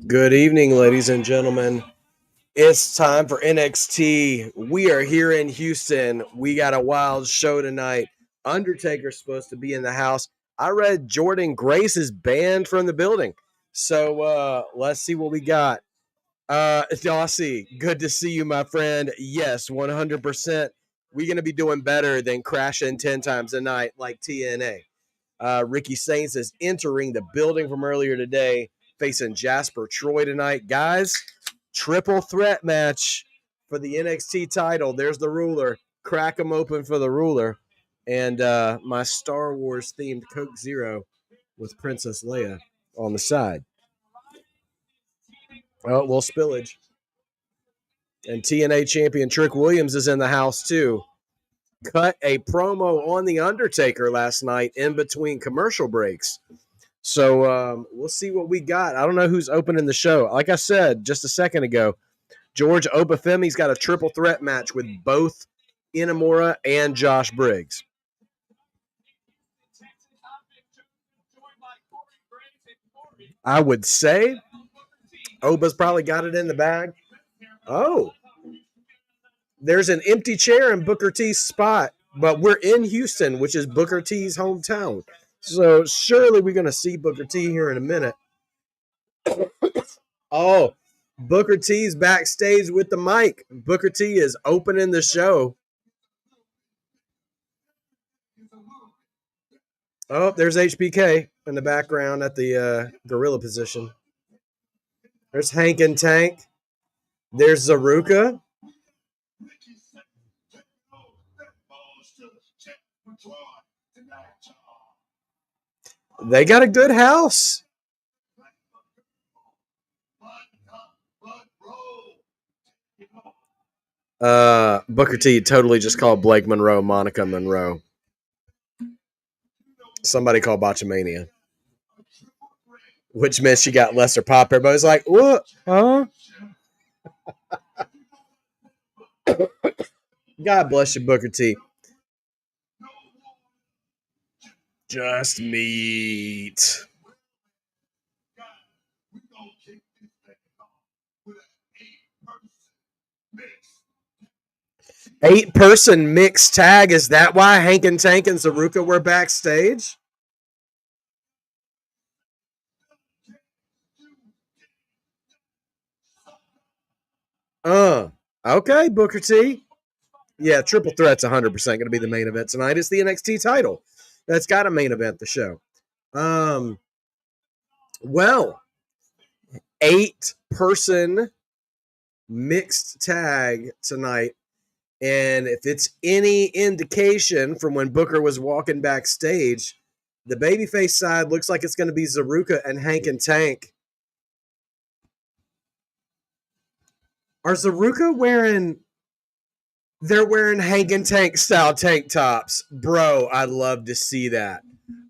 Good evening, ladies and gentlemen. It's time for NXT. We are here in Houston. We got a wild show tonight. Undertaker's supposed to be in the house. I read Jordan Grace is banned from the building. So let's see what we got. Jacy, good to see you, my friend. Yes, 100%. We're going to be doing better than crashing 10 times a night like TNA. Ricky Saints is entering the building from earlier today, facing Jasper Troy tonight. Guys, triple threat match for the NXT title. There's the ruler. Crack them open for the ruler. And my Star Wars themed Coke Zero with Princess Leia on the side. Oh, well, spillage. And TNA Champion Trick Williams is in the house, too. Cut a promo on The Undertaker last night in between commercial breaks. So we'll see what we got. I don't know who's opening the show. Like I said just a second ago, George Femi's got a triple threat match with both Inamura and Josh Briggs. I would say Oba's probably got it in the bag. Oh, there's an empty chair in Booker T's spot, but we're in Houston, which is Booker T's hometown. So surely we're going to see Booker T here in a minute. Oh, Booker T's backstage with the mic. Booker T is opening the show. Oh, there's HBK in the background at the gorilla position. There's Hank and Tank. There's Zaruka. They got a good house. Booker T totally just called Blake Monroe Monica Monroe. Somebody called Botchamania. Which meant she got lesser pop. Everybody's like, what? Huh? God bless you, Booker T. Just meat. Eight-person mixed tag. Is that why Hank and Tank and Zaruka were backstage? Okay, Booker T. Yeah, triple threat's 100% going to be the main event tonight. It's the NXT title. That's got a main event the show. Well, 8-person mixed tag tonight. And if it's any indication from when Booker was walking backstage, the babyface side looks like it's going to be Zaruka and Hank and Tank. Are Zaruka wearing... They're wearing Hank and Tank style tank tops. Bro, I'd love to see that.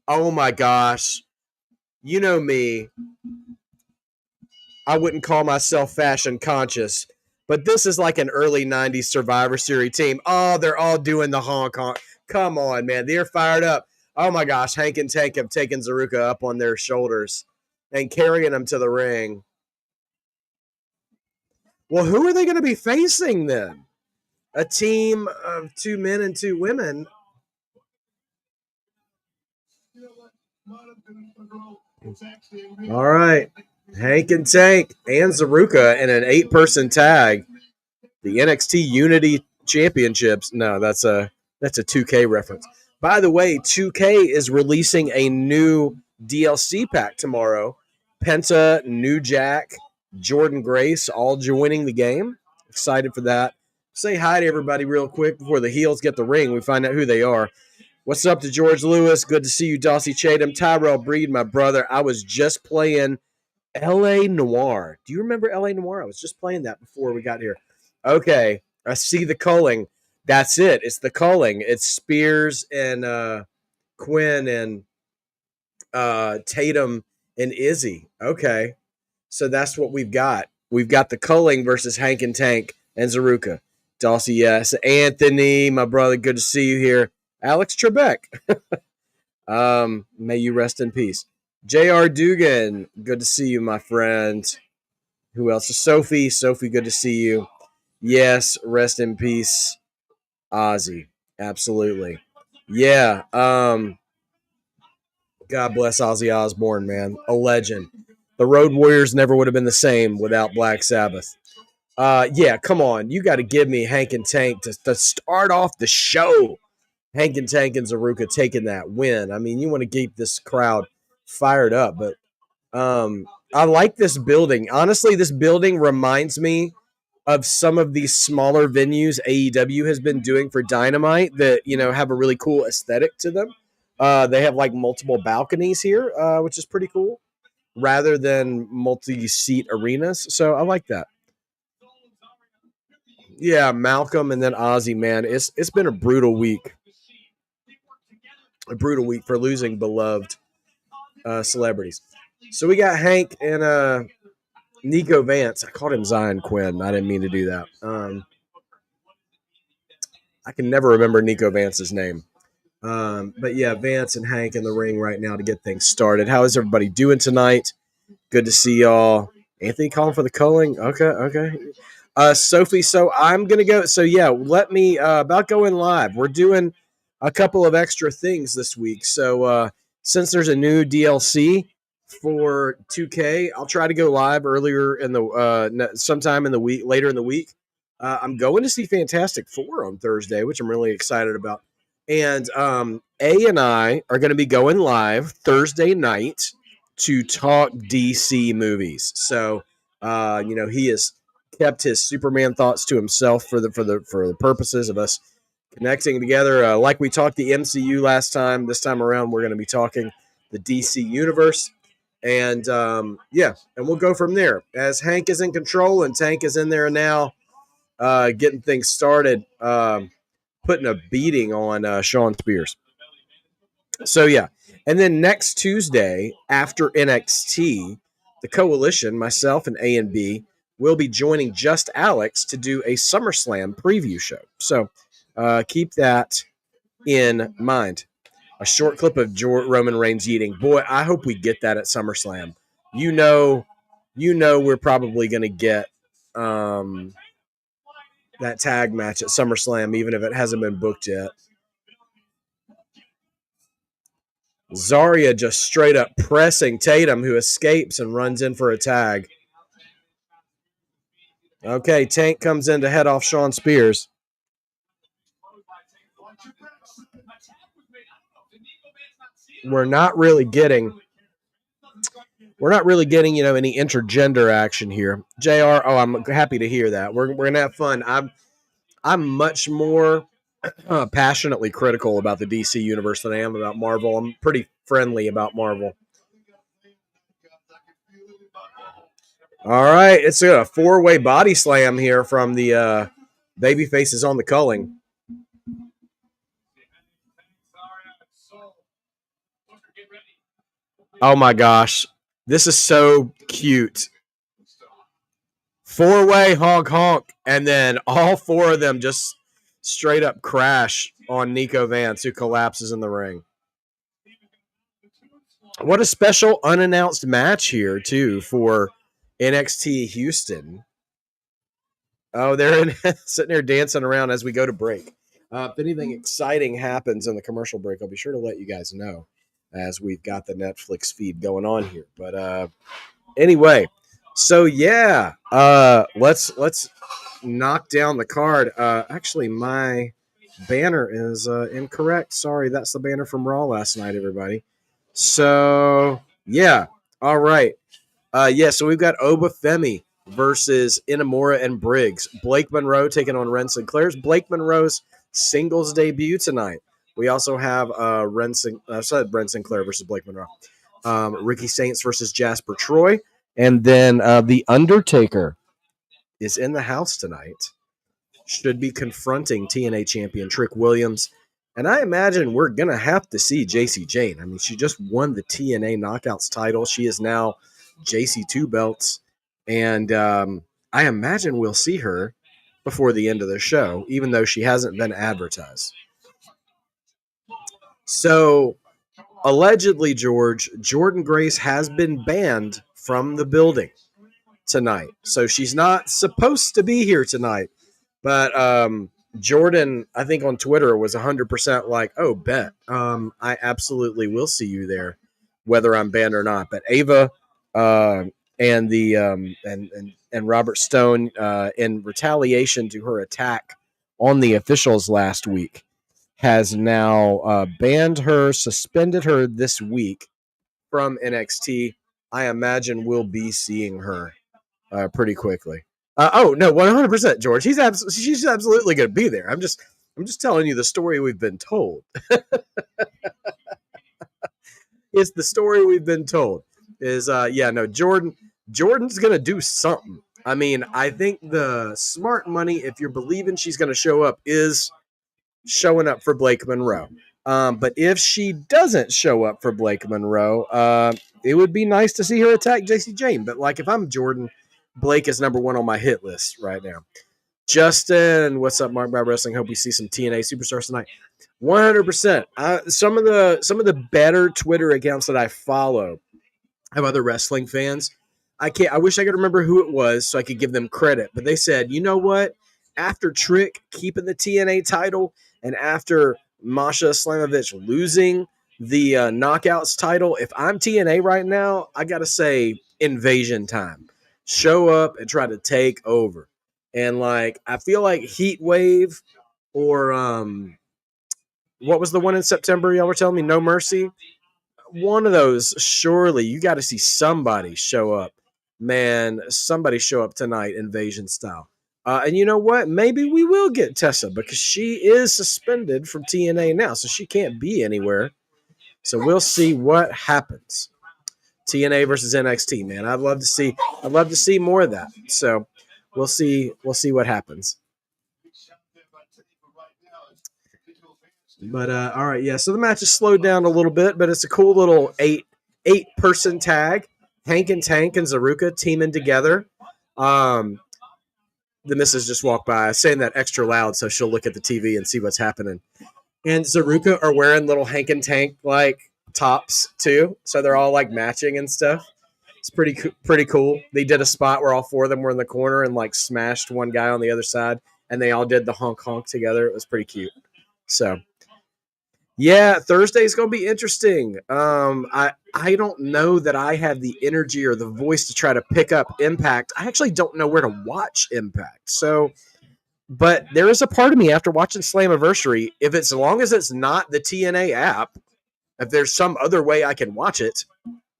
Oh my gosh. You know me. I wouldn't call myself fashion conscious, but this is like an early 90s Survivor Series team. Oh, they're all doing the honk honk. Come on, man. They're fired up. Oh my gosh. Hank and Tank have taken Zaruka up on their shoulders and carrying him to the ring. Well, who are they going to be facing then? A team of 2 men and 2 women. All right. Hank and Tank and Zaruka in an 8-person tag. The NXT Unity Championships. No, that's a 2K reference. By the way, 2K is releasing a new DLC pack tomorrow. Penta, New Jack, Jordan Grace all joining the game. Excited for that. Say hi to everybody real quick before the heels get the ring. We find out who they are. What's up to George Lewis? Good to see you, Jacy Jayne. Tyrell Breed, my brother. I was just playing L.A. Noire. Do you remember L.A. Noire? I was just playing that before we got here. Okay, I see the culling. That's it. It's the culling. It's Spears and Quinn and Tatum and Izzy. Okay, so that's what we've got. We've got the culling versus Hank and Tank and Zaruka. Jacy, yes. Anthony, my brother, good to see you here. Alex Trebek. May you rest in peace. J.R. Dugan, good to see you, my friend. Who else? Sophie. Sophie, good to see you. Yes, rest in peace, Ozzy. Absolutely. Yeah. God bless Ozzy Osbourne, man. A legend. The Road Warriors never would have been the same without Black Sabbath. Yeah, come on. You got to give me Hank and Tank to start off the show. Hank and Tank and Zaruka taking that win. I mean, you want to keep this crowd fired up, but I like this building. Honestly, this building reminds me of some of these smaller venues AEW has been doing for Dynamite that, have a really cool aesthetic to them. They have like multiple balconies here, which is pretty cool, rather than multi-seat arenas. So I like that. Yeah, Malcolm and then Ozzy, man. It's been a brutal week. A brutal week for losing beloved celebrities. So we got Hank and Nico Vance. I called him Zion Quinn. I didn't mean to do that. I can never remember Nico Vance's name. But yeah, Vance and Hank in the ring right now to get things started. How is everybody doing tonight? Good to see y'all. Anthony calling for the culling. Okay. Sophie, so I'm gonna go. So yeah, let me about going live. We're doing a couple of extra things this week. So since there's a new DLC for 2K, I'll try to go live earlier in the sometime in the week, later in the week. I'm going to see Fantastic Four on Thursday, which I'm really excited about. And A and I are going to be going live Thursday night to talk DC movies. So, he has kept his Superman thoughts to himself for the purposes of us connecting together. Like we talked the MCU last time, this time around we're going to be talking the DC universe. And and we'll go from there. As Hank is in control and Tank is in there now, getting things started, putting a beating on Sean Spears. So yeah, and then next Tuesday after NXT, the Coalition, myself and A and B, will be joining Just Alex to do a SummerSlam preview show. So keep that in mind. A short clip of Roman Reigns eating. Boy, I hope we get that at SummerSlam. You know, we're probably going to get that tag match at SummerSlam, even if it hasn't been booked yet. Zarya just straight up pressing Tatum, who escapes and runs in for a tag. Okay, Tank comes in to head off Sean Spears. We're not really getting any intergender action here. JR, I'm happy to hear that. We're going to have fun. I'm much more passionately critical about the DC universe than I am about Marvel. I'm pretty friendly about Marvel. All right, it's a 4-way body slam here from the baby faces on the culling. Oh my gosh, this is so cute. 4-way honk honk, and then all four of them just straight up crash on Nico Vance, who collapses in the ring. What a special unannounced match here too for NXT Houston. Oh, they're sitting there dancing around as we go to break. If anything exciting happens in the commercial break, I'll be sure to let you guys know as we've got the Netflix feed going on here. But anyway, so yeah, let's knock down the card. Actually, my banner is incorrect. Sorry, that's the banner from Raw last night, everybody. So yeah, all right. So we've got Oba Femi versus Inamura and Briggs. Blake Monroe taking on Wren Sinclair's Blake Monroe's singles debut tonight. We also have Wren Sinclair versus Blake Monroe. Ricky Saints versus Jasper Troy. And then the Undertaker is in the house tonight. Should be confronting TNA champion Trick Williams. And I imagine we're going to have to see Jacy Jayne. I mean, she just won the TNA Knockouts title. She is now Jacy 2 belts. And I imagine we'll see her before the end of the show, even though she hasn't been advertised. So allegedly, Jordan Grace has been banned from the building tonight. So she's not supposed to be here tonight. But Jordan, I think on Twitter was 100% like, oh, bet. I absolutely will see you there, whether I'm banned or not. But Ava and the and Robert Stone, in retaliation to her attack on the officials last week, has now banned her, suspended her this week from NXT. I imagine we'll be seeing her pretty quickly. Oh no, 100%, George. She's absolutely going to be there. I'm just telling you the story we've been told. It's the story we've been told. Is no, Jordan's going to do something. I mean, I think the smart money, if you're believing she's going to show up, is showing up for Blake Monroe. But if she doesn't show up for Blake Monroe, it would be nice to see her attack Jacy Jayne. But like, if I'm Jordan, Blake is number one on my hit list right now. Justin, what's up, Mark by Wrestling? Hope we see some TNA superstars tonight. 100%. Some of the better Twitter accounts that I follow have other wrestling fans. I wish I could remember who it was so I could give them credit. But they said, you know what? After Trick keeping the TNA title and after Masha Slamovich losing the Knockouts title, if I'm TNA right now, I got to say invasion time. Show up and try to take over. And like, I feel like Heat Wave or what was the one in September y'all were telling me? No Mercy? One of those, surely you got to see somebody show up. Man, somebody show up tonight, invasion style. And you know what? Maybe we will get Tessa because she is suspended from TNA now, so she can't be anywhere. So we'll see what happens. TNA versus NXT, man. I'd love to see more of that. So we'll see what happens. But all right, yeah. So the match is slowed down a little bit, but it's a cool little eight-person tag. Hank and Tank and Zaruka teaming together. The missus just walked by, saying that extra loud so she'll look at the TV and see what's happening. And Zaruka are wearing little Hank and Tank like tops too, so they're all like matching and stuff. It's pretty cool. They did a spot where all four of them were in the corner and like smashed one guy on the other side, and they all did the honk honk together. It was pretty cute. So. Yeah, Thursday's going to be interesting. I don't know that I have the energy or the voice to try to pick up Impact. I actually don't know where to watch Impact. So, but there is a part of me after watching Slammiversary, if it's as long as it's not the TNA app, if there's some other way I can watch it,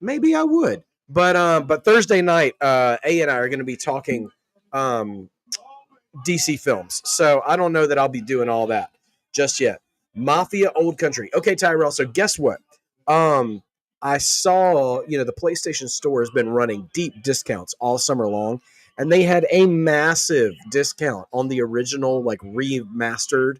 maybe I would. But Thursday night, A and I are going to be talking DC films. So I don't know that I'll be doing all that just yet. Mafia Old Country. Okay, Tyrell. So guess what? I saw, the PlayStation Store has been running deep discounts all summer long, and they had a massive discount on the original, like remastered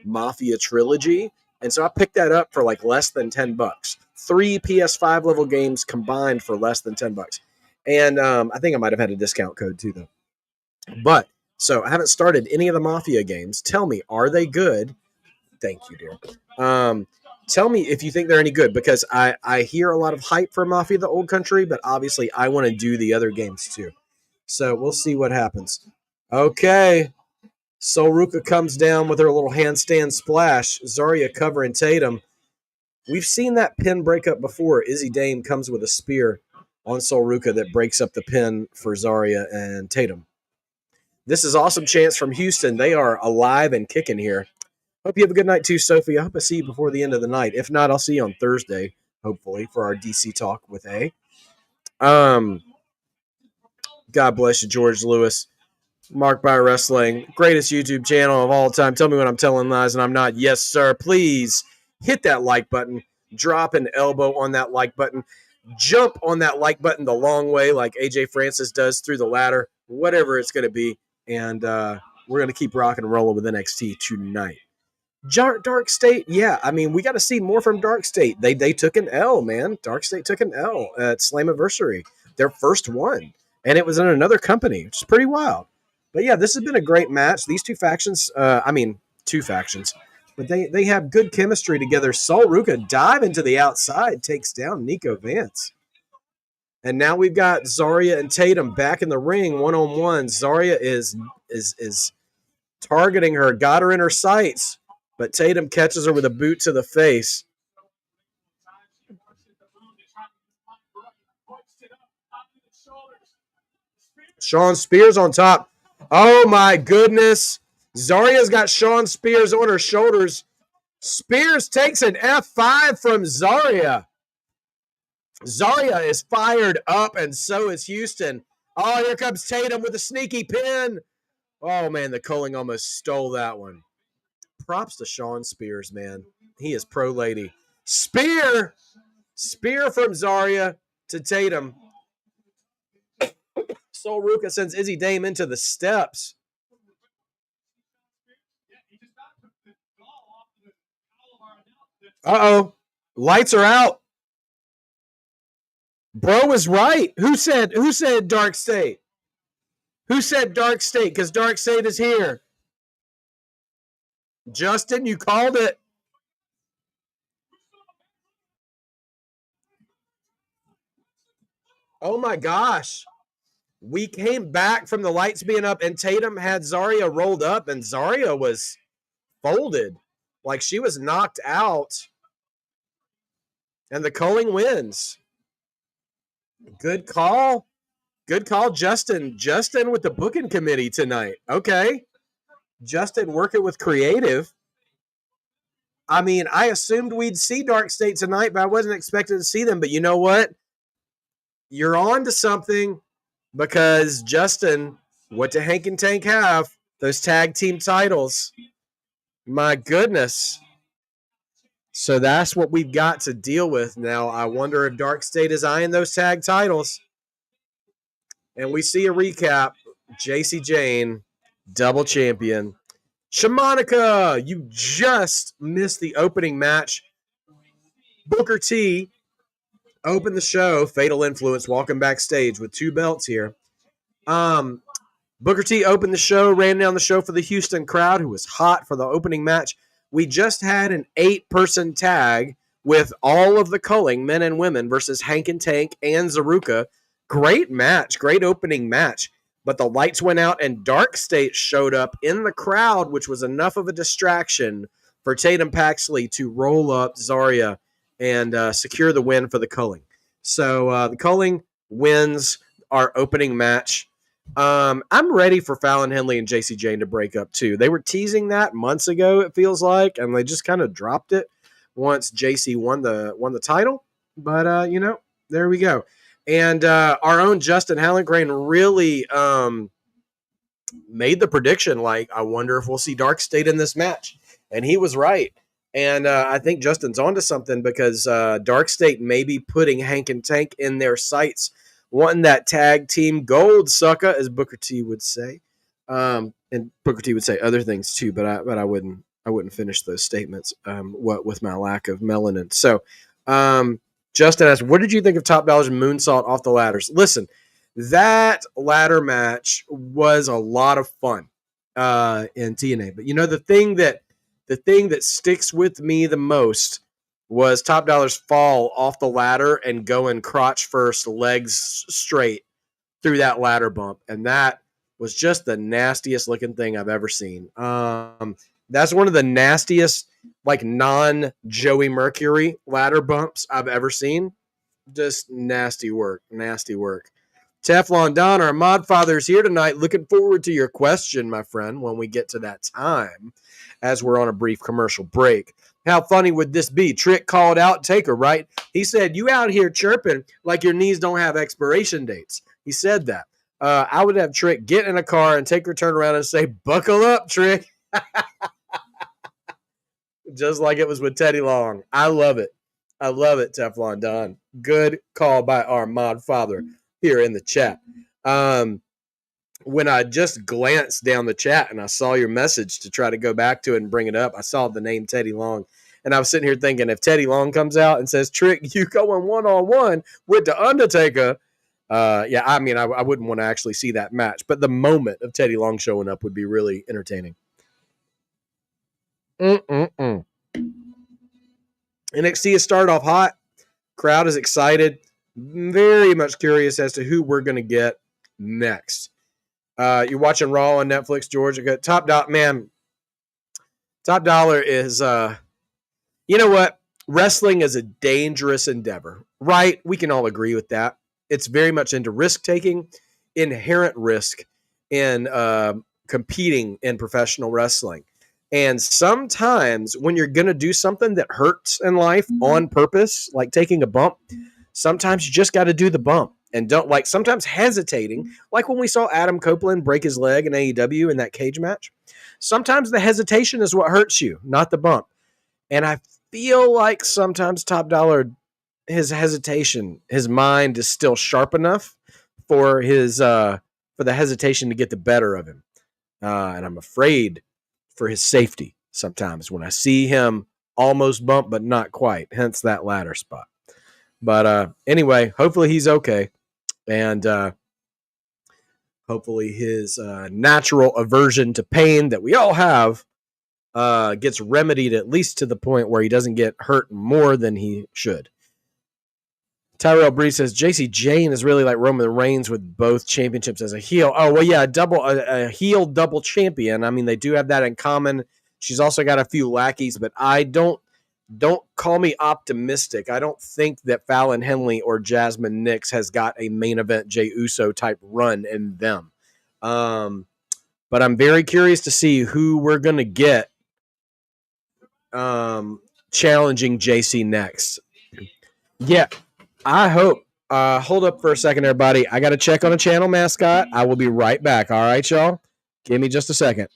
Mafia trilogy. And so I picked that up for like less than $10. 3 PS5 level games combined for less than $10. And I think I might have had a discount code too, though. But so I haven't started any of the Mafia games. Tell me, are they good? Thank you, dear. Tell me if you think they're any good, because I hear a lot of hype for Mafia the Old Country, but obviously I want to do the other games too. So we'll see what happens. Okay. Solruka comes down with her little handstand splash. Zarya covering Tatum. We've seen that pin break up before. Izzy Dame comes with a spear on Solruka that breaks up the pin for Zarya and Tatum. This is awesome chance from Houston. They are alive and kicking here. Hope you have a good night too, Sophie. I hope I see you before the end of the night. If not, I'll see you on Thursday, hopefully, for our DC talk with A. God bless you, George Lewis. Mark by Wrestling, greatest YouTube channel of all time. Tell me when I'm telling lies and I'm not. Yes, sir. Please hit that like button. Drop an elbow on that like button. Jump on that like button the long way like AJ Francis does through the ladder, whatever it's going to be. And we're going to keep rocking and rolling with NXT tonight. Dark State, yeah. I mean, we got to see more from Dark State. They took an L, man. Dark State took an L at Slammiversary, their first one. And it was in another company, which is pretty wild. But yeah, this has been a great match. These two factions, two factions. But they have good chemistry together. Sol Ruka dive into the outside, takes down Nico Vance. And now we've got Zarya and Tatum back in the ring, one-on-one. Zarya is targeting her, got her in her sights, but Tatum catches her with a boot to the face. Shawn Spears on top. Oh my goodness. Zarya's got Shawn Spears on her shoulders. Spears takes an F5 from Zarya. Zarya is fired up, and so is Houston. Oh, here comes Tatum with a sneaky pin. Oh, man, the Culling almost stole that one. Props to Shawn Spears, man. He is pro lady. Spear from Zarya to Tatum. Sol Ruka sends Izzy Dame into the steps. Uh-oh. Lights are out. Bro is right. Who said Dark State? Who said Dark State? Because Dark State is here. Justin, you called it. Oh my gosh. We came back from the lights being up, and Tatum had Zarya rolled up, and Zarya was folded. Like she was knocked out. And the Culling wins. Good call. Good call, Justin. Justin with the booking committee tonight. Okay. Justin working with creative. I mean, I assumed we'd see Dark State tonight, but I wasn't expecting to see them. But you know what? You're on to something because Justin, what do Hank and Tank have? Those tag team titles. My goodness. So that's what we've got to deal with now. I wonder if Dark State is eyeing those tag titles. And we see a recap. Jacy Jayne, double champion. Shamanica, you just missed the opening match. Booker T opened the show. Fatal Influence walking backstage with 2 belts here. Booker T opened the show, ran down the show for the Houston crowd, who was hot for the opening match. We just had an 8-person tag with all of the Culling, men and women, versus Hank and Tank and Zaruka. Great match, great opening match. But the lights went out and Dark State showed up in the crowd, which was enough of a distraction for Tatum Paxley to roll up Zarya and secure the win for the Culling. So the Culling wins our opening match. I'm ready for Fallon Henley and Jacy Jayne to break up too. They were teasing that months ago, it feels like, and they just kind of dropped it once Jacy won the title. But there we go. And our own Justin Hallengren really made the prediction, like, I wonder if we'll see Dark State in this match. And he was right. And I think Justin's onto something because Dark State may be putting Hank and Tank in their sights, wanting that tag team gold, sucker, as Booker T would say. And Booker T would say other things too, but I wouldn't finish those statements with my lack of melanin. So Justin asked, what did you think of Top Dollar's moonsault off the ladders? Listen, that ladder match was a lot of fun in TNA. But the thing that sticks with me the most was Top Dollar's fall off the ladder and going crotch first, legs straight through that ladder bump. And that was just the nastiest looking thing I've ever seen. That's one of the nastiest, like, non-Joey Mercury ladder bumps I've ever seen. Just nasty work. Teflon Don, our mod father, is here tonight. Looking forward to your question, my friend, when we get to that time, as we're on a brief commercial break. How funny would this be? Trick called out Taker, right? He said, you out here chirping like your knees don't have expiration dates. He said that. I would have Trick get in a car and Taker turn around and say, buckle up, Trick. Just like it was with Teddy Long. I love it, Teflon Don. Good call by our mod father here in the chat. When I just glanced down the chat and I saw your message to try to go back to it and bring it up, I saw the name Teddy Long. And I was sitting here thinking, if Teddy Long comes out and says, Trick, you going one-on-one with the Undertaker, I wouldn't want to actually see that match. But the moment of Teddy Long showing up would be really entertaining. NXT has started off hot. Crowd is excited. Very much curious as to who we're going to get next. You're watching Raw on Netflix, George. Top Dollar, man. Top Dollar is, you know what? Wrestling is a dangerous endeavor, right? We can all agree with that. It's very much into risk taking, inherent risk in competing in professional wrestling. And sometimes when you're going to do something that hurts in life on purpose, like taking a bump, sometimes you just got to do the bump and don't like sometimes hesitating, like when we saw Adam Copeland break his leg in AEW in that cage match. Sometimes the hesitation is what hurts you, not the bump. And I feel like sometimes Top Dollar, his hesitation, his mind is still sharp enough for his for the hesitation to get the better of him. And I'm afraid for his safety sometimes when I see him almost bump, but not quite, hence that ladder spot. But anyway, hopefully he's okay. And hopefully his natural aversion to pain that we all have gets remedied at least to the point where he doesn't get hurt more than he should. Tyrell Bree says Jacy Jayne is really like Roman Reigns with both championships as a heel. Oh, well, yeah, a heel double champion. I mean, they do have that in common. She's also got a few lackeys, but I don't call me optimistic. I don't think that Fallon Henley or Jasmine Nix has got a main event Jey Uso type run in them. But I'm very curious to see who we're going to get challenging Jacy next. Yeah, I hope. Hold up for a second, everybody. I got to check on a channel mascot. I will be right back. All right, y'all? Give me just a second.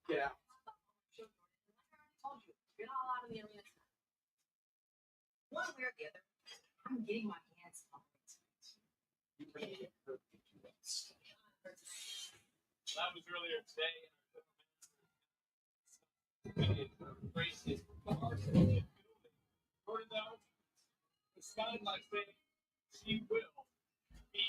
Yeah. One way or the other, I'm getting my hands on it. That was earlier today. It sounded like she will be.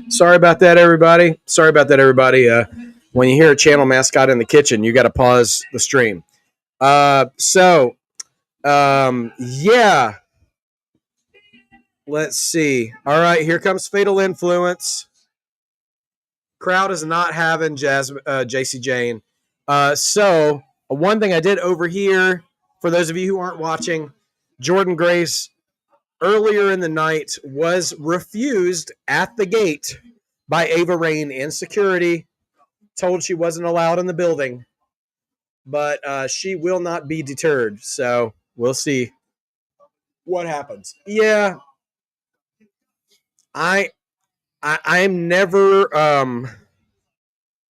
Sorry about that, everybody. When you hear a channel mascot in the kitchen, you got to pause the stream. Yeah. Let's see. All right, here comes Fatal Influence. Crowd is not having Jacy Jayne. So one thing I did overhear, for those of you who aren't watching, Jordan Grace earlier in the night was refused at the gate by Ava Raine and security, told she wasn't allowed in the building, but she will not be deterred. So we'll see what happens. Yeah, I'm never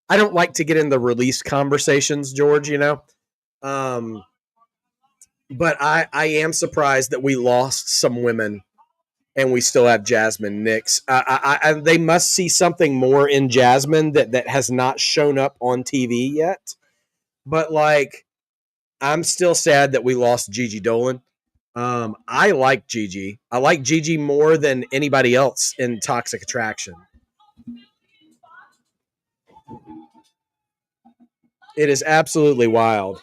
I don't like to get in the release conversations, George, you know. But I am surprised that we lost some women and we still have Jasmine Nix. They must see something more in Jasmine that has not shown up on TV yet. But like, I'm still sad that we lost Gigi Dolan. I like Gigi. I like Gigi more than anybody else in Toxic Attraction. It is absolutely wild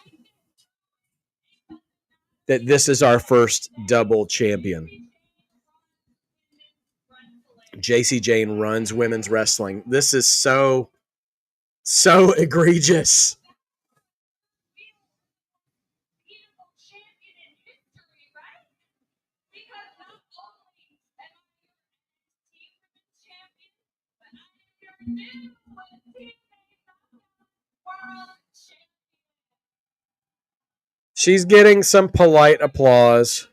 that this is our first double champion. Jacy Jayne runs women's wrestling. This is so egregious. She's getting some polite applause.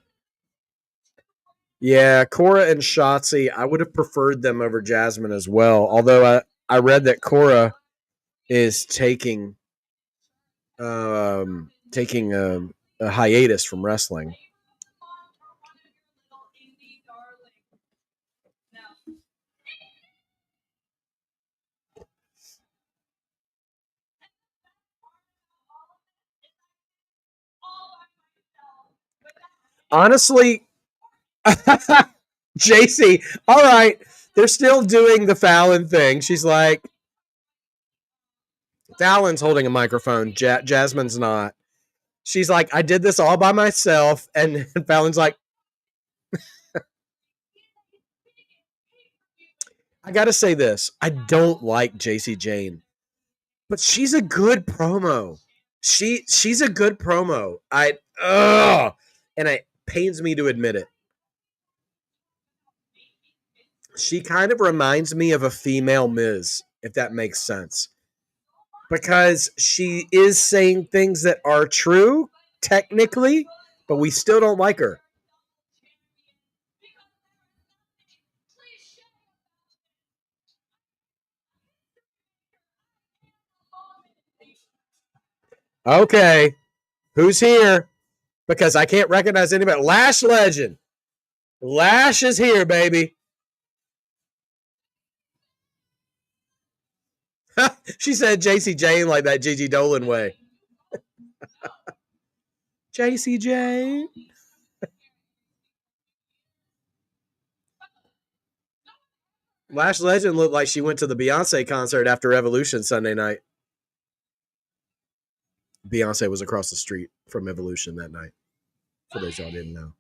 Yeah, Cora and Shotzi, I would have preferred them over Jasmine as well. Although I read that Cora is taking a hiatus from wrestling. Honestly, Jacy, all right. They're still doing the Fallon thing. She's like, Fallon's holding a microphone. Jasmine's not. She's like, I did this all by myself. And Fallon's like, I got to say this. I don't like Jacy Jayne, but she's a good promo. She's a good promo. And it pains me to admit it. She kind of reminds me of a female Miz, if that makes sense. Because she is saying things that are true, technically, but we still don't like her. Okay, who's here? Because I can't recognize anybody. Lash Legend. Lash is here, baby. She said Jacy Jayne like that Gigi Dolan way. Jacy Jayne. Lash Legend looked like she went to the Beyonce concert after Evolution Sunday night. Beyonce was across the street from Evolution that night. For those y'all didn't know.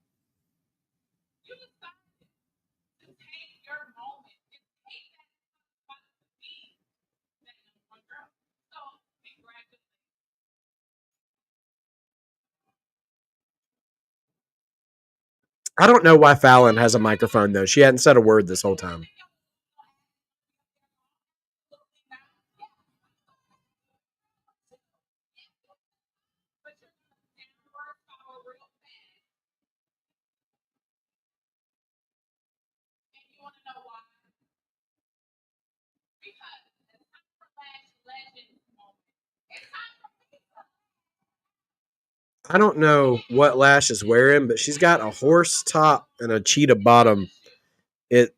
I don't know why Fallon has a microphone, though. She hadn't said a word this whole time. I don't know what Lash is wearing, but she's got a horse top and a cheetah bottom. It.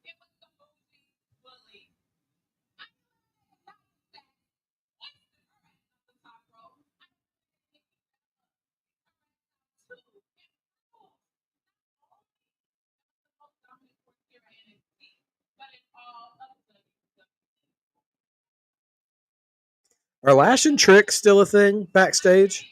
Are Lash and Trick still a thing backstage?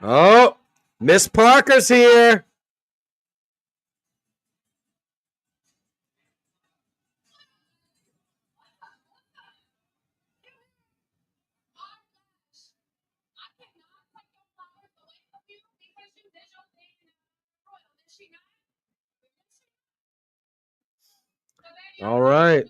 Oh, Miss Parker's here. All right.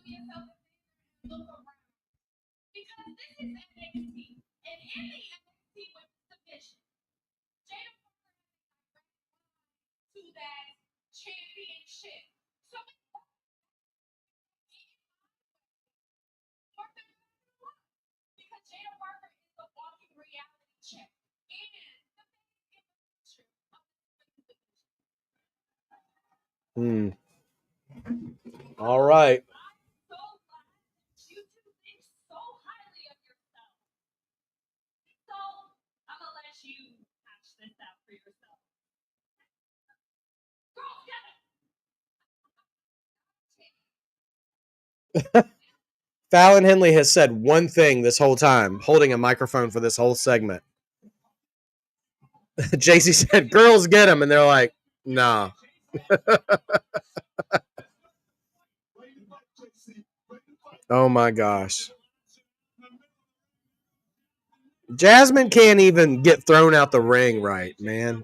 All right. Fallon Henley has said one thing this whole time, holding a microphone for this whole segment. Jacy said, girls get them. And they're like, nah. Oh, my gosh. Jasmine can't even get thrown out the ring right, man.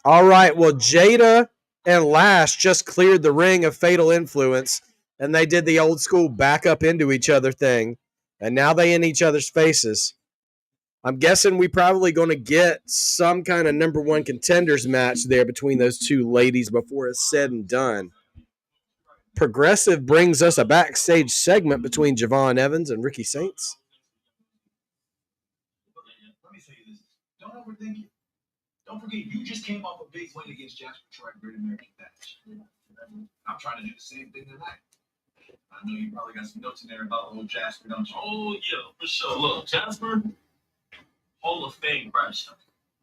All right. Well, Jada and Lash just cleared the ring of fatal influence, and they did the old school back up into each other thing, and now they in each other's faces. I'm guessing we probably going to get some kind of number one contenders match there between those two ladies before it's said and done. Progressive brings us a backstage segment between Javon Evans and Ricky Saints. Don't forget, you just came off a big win against Jasper Troy Great American Match. I'm trying to do the same thing tonight. I know you probably got some notes in there about old Jasper, don't you? Oh, yeah, for sure. Look, Jasper, Hall of Fame fresh. All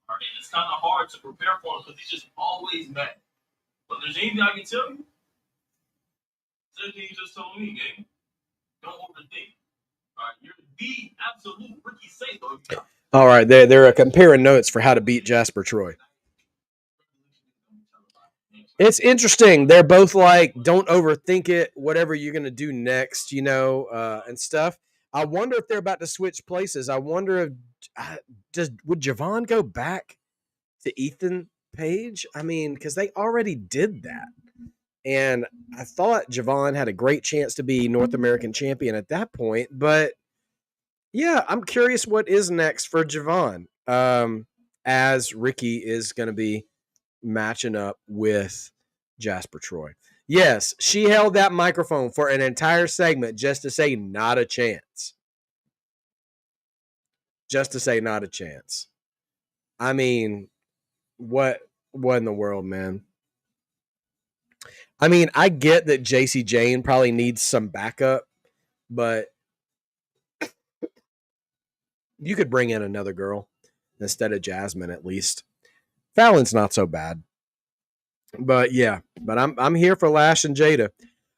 right, it's kind of hard to prepare for him because he's just always mad. But there's anything I can tell you, everything you just told me, gang. Don't overthink. All right, you're the absolute Ricky Sato. All right, they're comparing notes for how to beat Jasper Troy. It's interesting. They're both like, don't overthink it, whatever you're going to do next, and stuff. I wonder if they're about to switch places. I wonder if, would Javon go back to Ethan Page? I mean, because they already did that. And I thought Javon had a great chance to be North American champion at that point. But, yeah, I'm curious what is next for Javon, as Ricky is going to be matching up with Jasper Troy. Yes, she held that microphone for an entire segment just to say not a chance. Just to say not a chance. I mean, what in the world, man? I mean, I get that Jacy Jayne probably needs some backup, but you could bring in another girl instead of Jasmine at least. Fallon's not so bad. But yeah, but I'm here for Lash and Jada.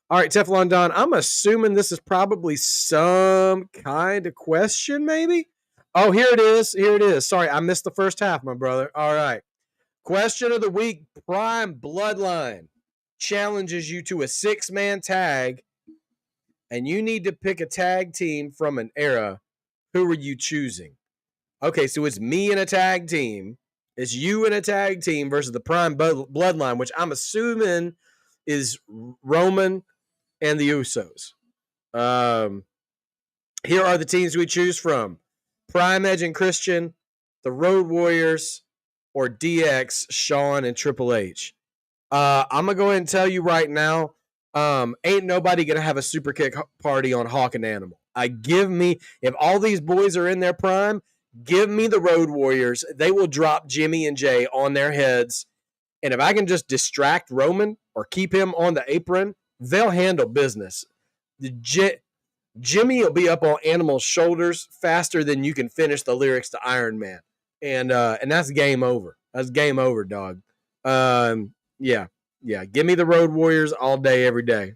All right, Teflon Don, I'm assuming this is probably some kind of question, maybe? Oh, here it is. Here it is. Sorry, I missed the first half, my brother. All right. Question of the week, Prime Bloodline challenges you to a 6-man tag, and you need to pick a tag team from an era. Who are you choosing? Okay, so it's me in a tag team. It's you in a tag team versus the Prime Bloodline, which I'm assuming is Roman and the Usos. Here are the teams we choose from: Prime Edge and Christian, the Road Warriors, or DX, Shawn, and Triple H. I'm going to go ahead and tell you right now, ain't nobody going to have a super kick party on Hawk and Animal. If all these boys are in their prime, give me the Road Warriors. They will drop Jimmy and Jay on their heads. And if I can just distract Roman or keep him on the apron, they'll handle business. Jimmy will be up on Animal's shoulders faster than you can finish the lyrics to Iron Man. And that's game over. That's game over, dog. Yeah. Give me the Road Warriors all day, every day.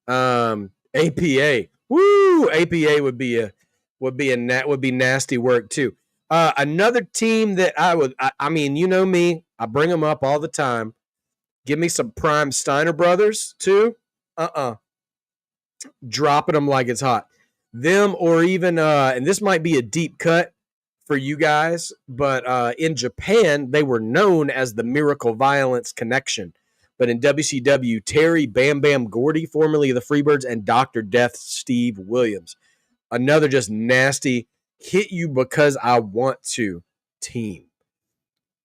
APA. Woo! APA would be nasty work too. Another team that I mean, you know me, I bring them up all the time. Give me some Prime Steiner Brothers too. Dropping them like it's hot. Them or even and this might be a deep cut for you guys, but in Japan they were known as the Miracle Violence Connection. But in WCW, Terry Bam Bam Gordy, formerly the Freebirds, and Dr. Death Steve Williams. Another just nasty hit you because I want to team.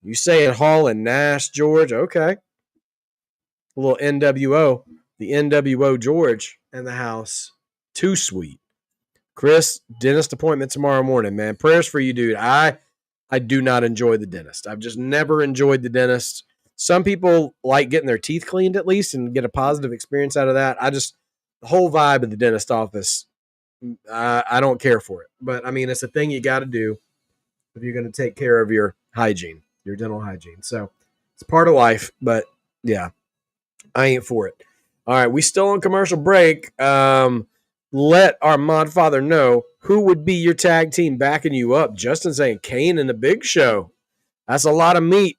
You saying Hall and Nash, George? Okay. A little NWO. The NWO George in the house. Too sweet. Chris, dentist appointment tomorrow morning, man. Prayers for you, dude. I do not enjoy the dentist. I've just never enjoyed the dentist. Some people like getting their teeth cleaned at least and get a positive experience out of that. The whole vibe of the dentist office, I don't care for it. But, I mean, it's a thing you got to do if you're going to take care of your hygiene, your dental hygiene. So, it's part of life, but, yeah, I ain't for it. All right, we still on commercial break. Let our mod father know who would be your tag team backing you up. Justin saying Kane and the Big Show. That's a lot of meat.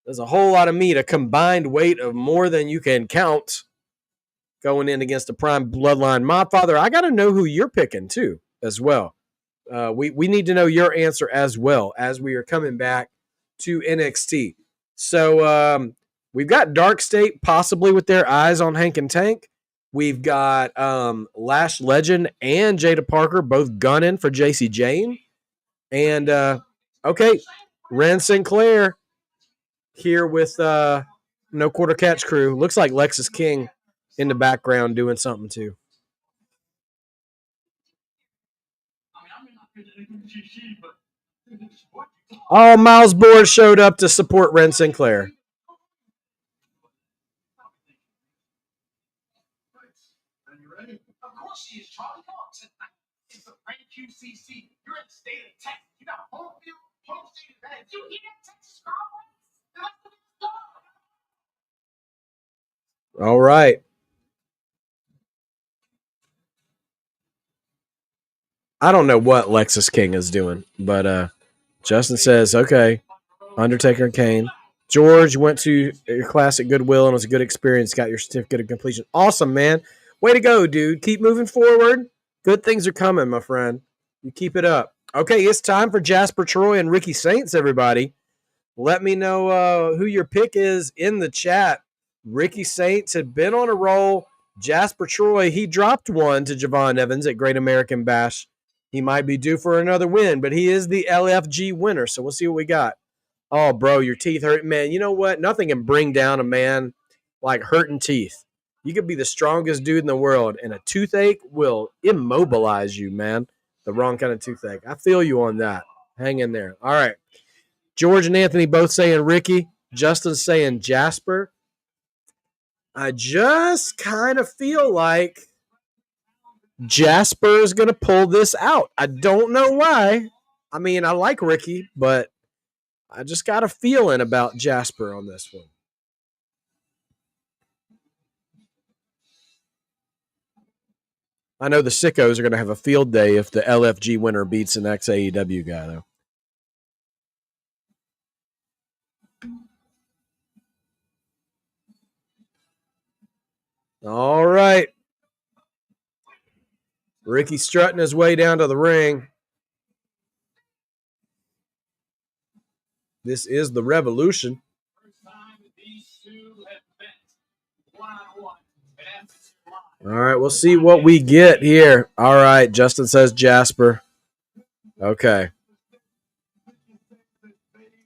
There's a whole lot of meat, a combined weight of more than you can count going in against the Prime Bloodline. Mod father, I got to know who you're picking too, as well. We need to know your answer as well as we are coming back to NXT. So we've got Dark State possibly with their eyes on Hank and Tank. We've got Lash Legend and Jada Parker both gunning for Jacy Jayne. And, okay, Wren Sinclair here with No Quarter Catch Crew. Looks like Lexus King in the background doing something too. Oh, Miles Board showed up to support Wren Sinclair. Of course she is, Charlie. Come on, tonight is the brand QCC. You're in the state of Texas. You got home field, home state advantage. You hear that, Texas girl? All right. I don't know what Lexus King is doing, but Justin says, okay, Undertaker and Kane. George went to your class at Goodwill and it was a good experience. Got your certificate of completion. Awesome, man. Way to go, dude. Keep moving forward. Good things are coming, my friend. You keep it up. Okay, it's time for Jasper Troy and Ricky Saints, everybody. Let me know who your pick is in the chat. Ricky Saints had been on a roll. Jasper Troy, he dropped one to Javon Evans at Great American Bash. He might be due for another win, but he is the LFG winner, so we'll see what we got. Oh, bro, your teeth hurt. Man, you know what? Nothing can bring down a man like hurting teeth. You could be the strongest dude in the world, and a toothache will immobilize you, man. The wrong kind of toothache. I feel you on that. Hang in there. All right. George and Anthony both saying Ricky. Justin's saying Jasper. I just kind of feel like Jasper is going to pull this out. I don't know why. I mean, I like Ricky, but I just got a feeling about Jasper on this one. I know the sickos are going to have a field day if the LFG winner beats an ex-AEW guy, though. All right. Ricky strutting his way down to the ring. This is the Revolution. All right, we'll see what we get here. All right, Justin says Jasper. Okay.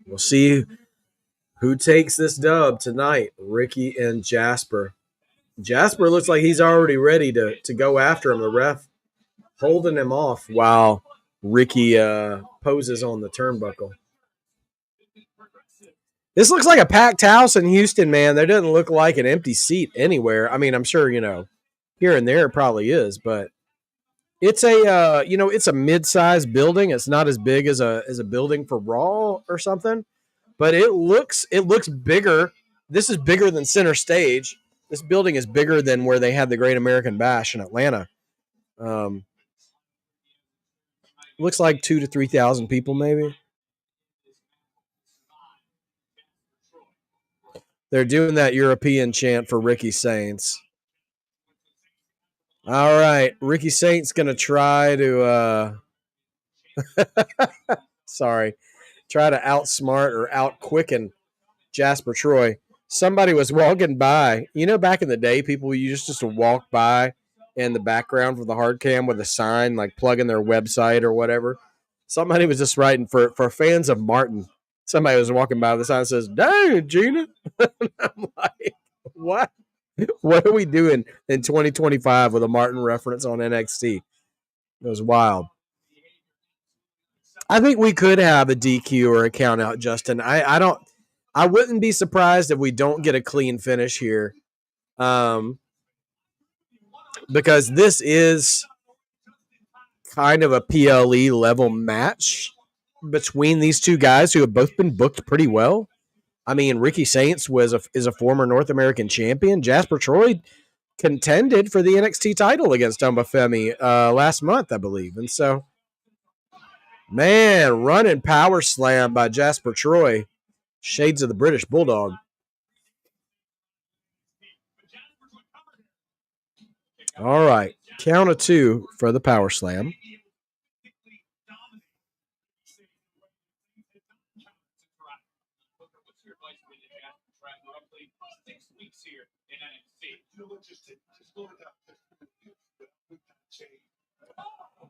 We'll see who takes this dub tonight, Ricky and Jasper. Jasper looks like he's already ready to go after him. The ref holding him off while Ricky poses on the turnbuckle. This looks like a packed house in Houston, man. There doesn't look like an empty seat anywhere. I mean, I'm sure, here and there it probably is, but it's a it's a mid-sized building. It's not as big as a building for Raw or something, but it looks bigger. This is bigger than Center Stage. This building is bigger than where they had the Great American Bash in Atlanta. Looks like 2,000 to 3,000 people, maybe. They're doing that European chant for Ricky Saints. All right, Ricky Saints gonna try to try to outsmart or outquicken Jasper Troy. Somebody was walking by. Back in the day, people used just to walk by in the background for the hard cam with a sign, like plugging their website or whatever. Somebody was just writing for fans of Martin. Somebody was walking by with a sign that says, "Dang, Gina." I'm like, what? What are we doing in 2025 with a Martin reference on NXT? It was wild. I think we could have a DQ or a count out, Justin. I wouldn't be surprised if we don't get a clean finish here. Because this is kind of a PLE level match between these two guys who have both been booked pretty well. I mean, Ricky Saints is a former North American champion. Jasper Troy contended for the NXT title against Femi last month, I believe. And so, man, running power slam by Jasper Troy. Shades of the British Bulldog. All right. Count of 2 for the power slam.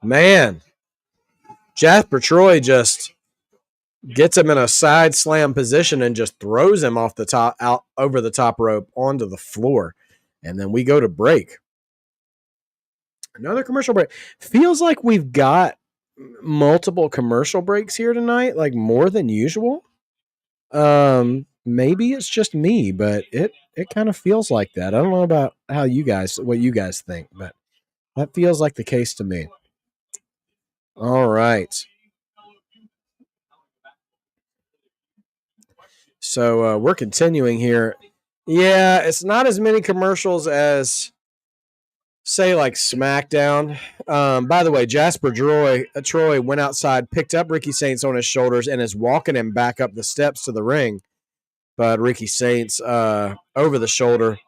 Man, Jasper Troy just gets him in a side slam position and just throws him off the top, out over the top rope onto the floor. And then we go to break. Another commercial break. Feels like we've got multiple commercial breaks here tonight, like more than usual. Maybe it's just me, but it kind of feels like that. I don't know about what you guys think, but that feels like the case to me. All right. So we're continuing here. Yeah, it's not as many commercials as, say, like SmackDown. By the way, Jasper Troy went outside, picked up Ricky Saints on his shoulders, and is walking him back up the steps to the ring. But Ricky Saints over the shoulder,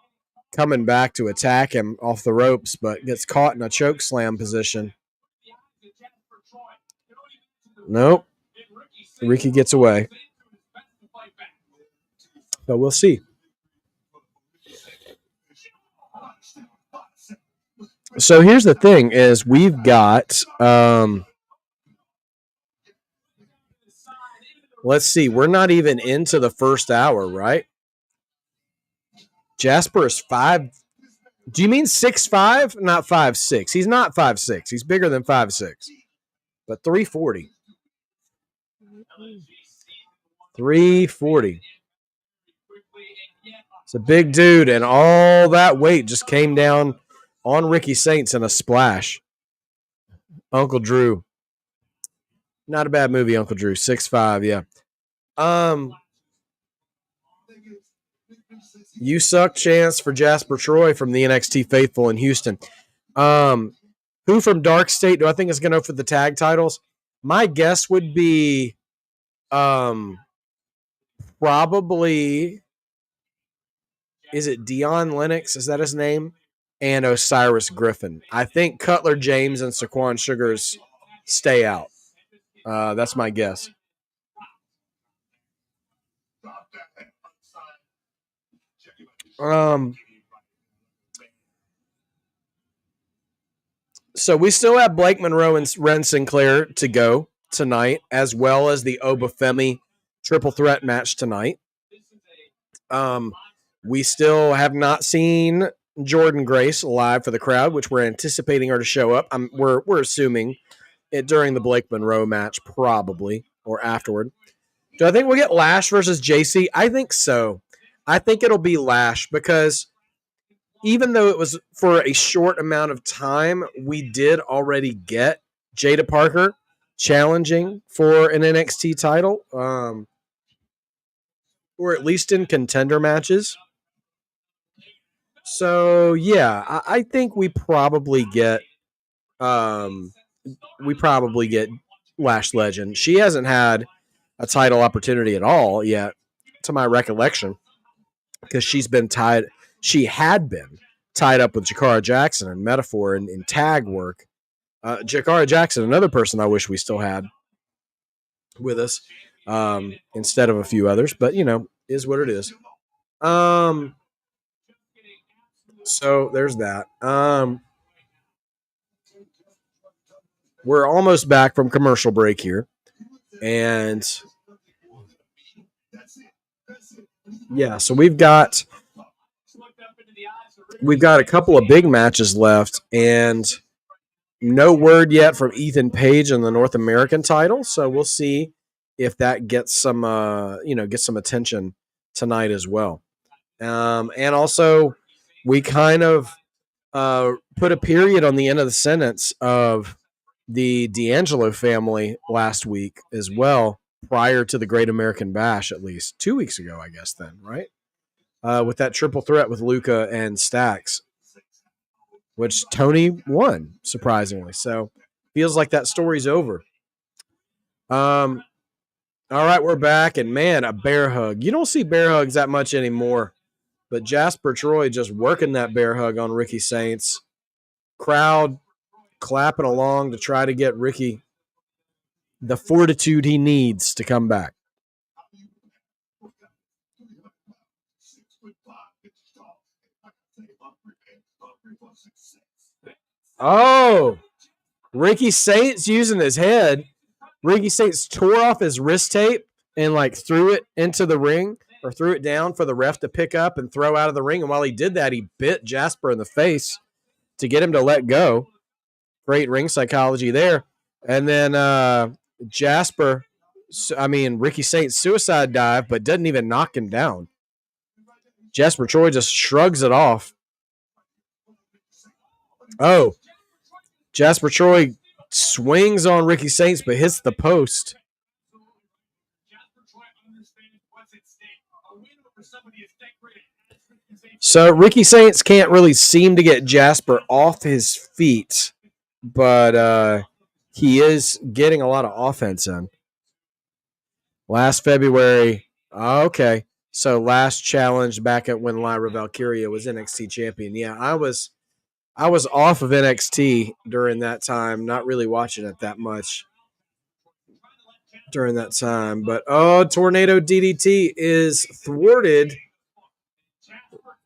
coming back to attack him off the ropes, but gets caught in a choke slam position. Nope. Ricky gets away. But we'll see. So here's the thing is we've got let's see, we're not even into the first hour, right? Jasper is 5. Do you mean 6'5"? Not 5'6". He's not 5'6". He's bigger than 5'6". But 340. 340. It's a big dude, and all that weight just came down on Ricky Saints in a splash. Uncle Drew. Not a bad movie, Uncle Drew. 6'5", yeah. You suck chance for Jasper Troy from the NXT faithful in Houston. Who from Dark State do I think is going to go for the tag titles? My guess would be probably, is it Dion Lennox? Is that his name? And Osiris Griffin. I think Cutler James and Saquon Sugars stay out. That's my guess. So we still have Blake Monroe and Wren Sinclair to go tonight, as well as the Oba Femi triple threat match tonight. We still have not seen Jordan Grace live for the crowd, which we're anticipating her to show up. We're assuming it during the Blake Monroe match, probably, or afterward. Do I think we'll get Lash versus Jacy? I think so. I think it'll be Lash because even though it was for a short amount of time, we did already get Jada Parker challenging for an NXT title, or at least in contender matches. So yeah, I think we probably get Lash Legend. She hasn't had a title opportunity at all yet, to my recollection, because she had been tied up with Jakara Jackson and Metaphor in tag work. Jakara Jackson, another person I wish we still had with us instead of a few others, but is what it is. So there's that. We're almost back from commercial break here, and yeah, so we've got a couple of big matches left, and no word yet from Ethan Page in the North American title. So we'll see if that gets some attention tonight as well. And also, we kind of put a period on the end of the sentence of the D'Angelo family last week as well, prior to the Great American Bash, at least 2 weeks ago, I guess then, right? With that triple threat with Luca and Stax, which Tony won, surprisingly. So feels like that story's over. All right, we're back, and man, a bear hug. You don't see bear hugs that much anymore, but Jasper Troy just working that bear hug on Ricky Saints. Crowd clapping along to try to get Ricky the fortitude he needs to come back. Oh, Ricky Saints using his head. Ricky Saints tore off his wrist tape and threw it into the ring, or threw it down for the ref to pick up and throw out of the ring. And while he did that, he bit Jasper in the face to get him to let go. Great ring psychology there. And then Jasper, Ricky Saints suicide dive, but doesn't even knock him down. Jasper Troy just shrugs it off. Oh, Jasper Troy swings on Ricky Saints, but hits the post. So Ricky Saints can't really seem to get Jasper off his feet, but he is getting a lot of offense in. Last February, okay. So last challenge back at when Lyra Valkyria was NXT champion. Yeah, I was off of NXT during that time, not really watching it that much during that time. But Tornado DDT is thwarted.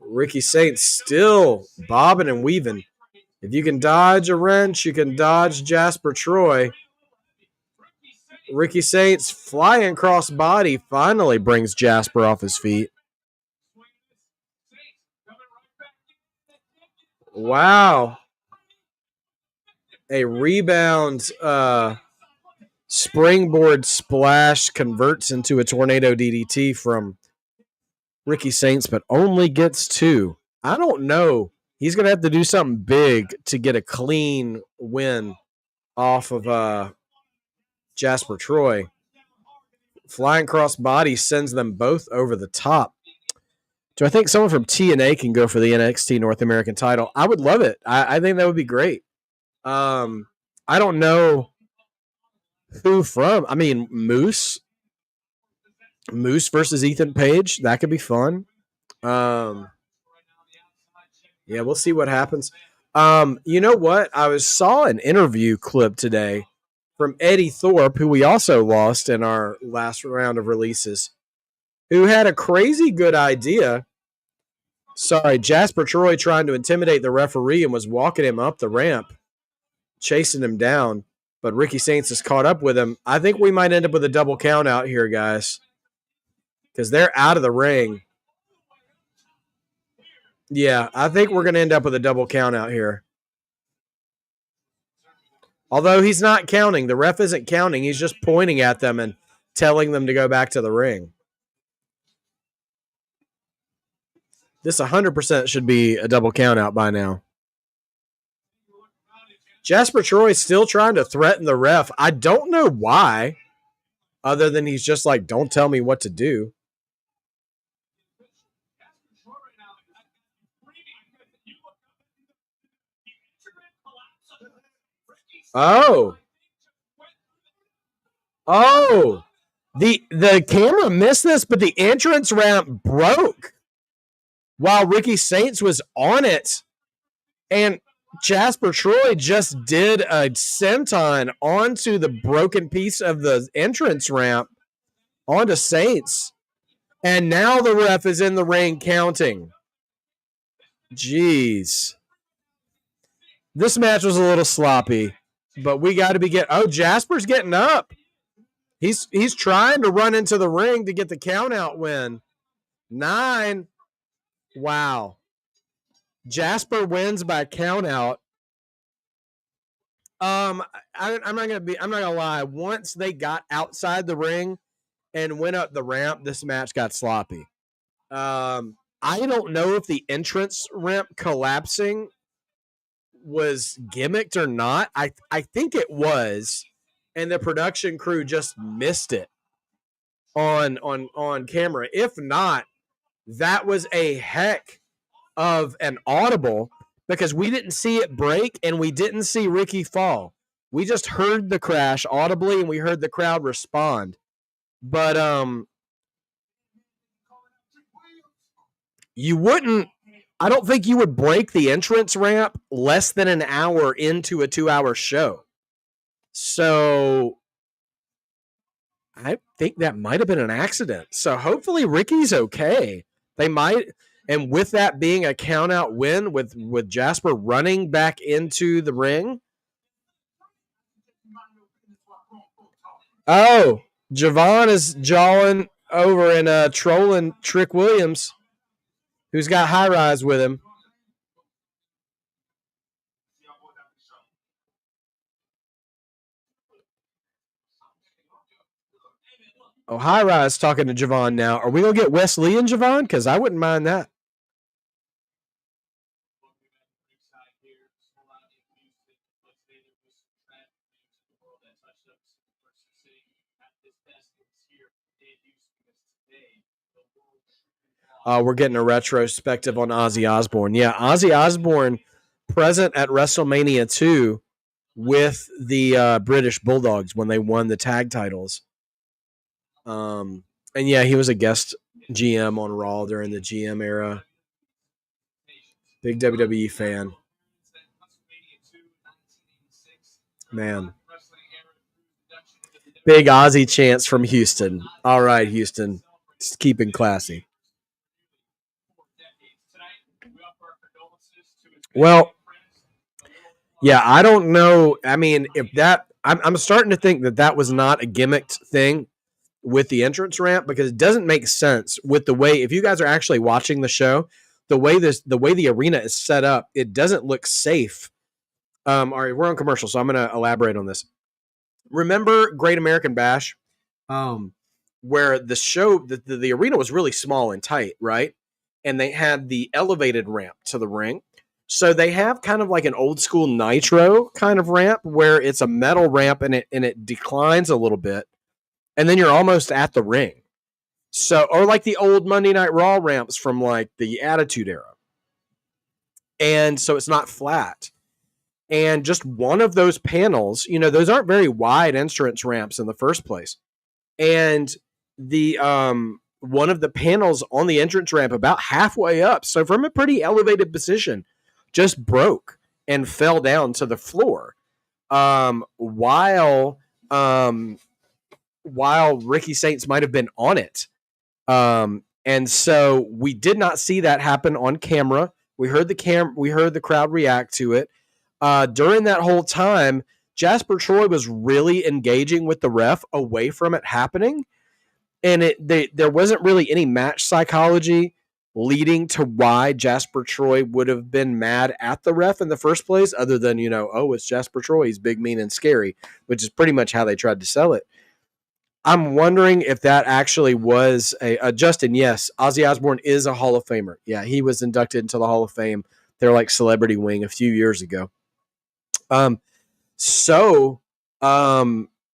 Ricky Saints still bobbing and weaving. If you can dodge a wrench, you can dodge Jasper Troy. Ricky Saints flying cross body finally brings Jasper off his feet. Wow. A rebound springboard splash converts into a tornado DDT from Ricky Saints, but only gets 2. I don't know. He's going to have to do something big to get a clean win off of Jasper Troy. Flying cross body sends them both over the top. Do I think someone from TNA can go for the NXT North American title? I would love it. I think that would be great. I don't know who from. Moose versus Ethan Page. That could be fun. Yeah, we'll see what happens. You know what? I saw an interview clip today from Eddie Thorpe, who we also lost in our last round of releases, who had a crazy good idea. Sorry, Jasper Troy trying to intimidate the referee and was walking him up the ramp, chasing him down, but Ricky Saints has caught up with him. I think we might end up with a double count out here, guys, because they're out of the ring. Yeah, I think we're going to end up with a double count out here. Although he's not counting. The ref isn't counting. He's just pointing at them and telling them to go back to the ring. This 100% should be a double count out by now. Jasper Troy is still trying to threaten the ref. I don't know why, other than he's just like, don't tell me what to do. Oh. The camera missed this, but the entrance ramp broke while Ricky Saints was on it. And Jasper Troy just did a senton onto the broken piece of the entrance ramp onto Saints. And now the ref is in the ring counting. Jeez. This match was a little sloppy, but we got to be Jasper's getting up. He's trying to run into the ring to get the count out win. 9. Wow. Jasper wins by count out. I'm not gonna lie. Once they got outside the ring and went up the ramp, this match got sloppy. I don't know if the entrance ramp collapsing was gimmicked or not. I think it was, and the production crew just missed it on camera. If not, that was a heck of an audible, because we didn't see it break and we didn't see Ricky fall. We just heard the crash audibly and we heard the crowd respond. But I don't think you would break the entrance ramp less than an hour into a 2-hour show. So I think that might have been an accident. So hopefully Ricky's okay. They might. And with that being a count-out win, with Jasper running back into the ring. Oh, Javon is jawing over and trolling Trick Williams, who's got High Rise with him. Oh, High Rise talking to Javon now. Are we going to get Wesley and Javon? Because I wouldn't mind that. We're getting a retrospective on Ozzy Osbourne. Yeah, Ozzy Osbourne present at WrestleMania 2 with the British Bulldogs when they won the tag titles. And yeah, he was a guest GM on Raw during the GM era. Big WWE fan. Man. Big Ozzy chants from Houston. All right, Houston. Just keeping classy. Well, yeah, I don't know. I mean, if that, I'm starting to think that was not a gimmicked thing with the entrance ramp, because it doesn't make sense with the way, if you guys are actually watching the show, the way the arena is set up, it doesn't look safe. All right, we're on commercial, so I'm going to elaborate on this. Remember Great American Bash, where the show, the arena was really small and tight, right? And they had the elevated ramp to the ring. So they have kind of like an old school Nitro kind of ramp where it's a metal ramp and it declines a little bit, and then you're almost at the ring. So, or like the old Monday Night Raw ramps from like the Attitude Era. And so it's not flat. And just one of those panels, those aren't very wide entrance ramps in the first place. And the one of the panels on the entrance ramp about halfway up, so from a pretty elevated position, just broke and fell down to the floor. While Ricky Saints might have been on it. And so we did not see that happen on camera. We heard the crowd react to it. During that whole time, Jasper Troy was really engaging with the ref away from it happening. And there wasn't really any match psychology leading to why Jasper Troy would have been mad at the ref in the first place, other than, it's Jasper Troy, he's big, mean, and scary, which is pretty much how they tried to sell it. I'm wondering if that actually was a Justin. Yes, Ozzy Osbourne is a Hall of Famer. Yeah, he was inducted into the Hall of Fame. They're like Celebrity Wing a few years ago.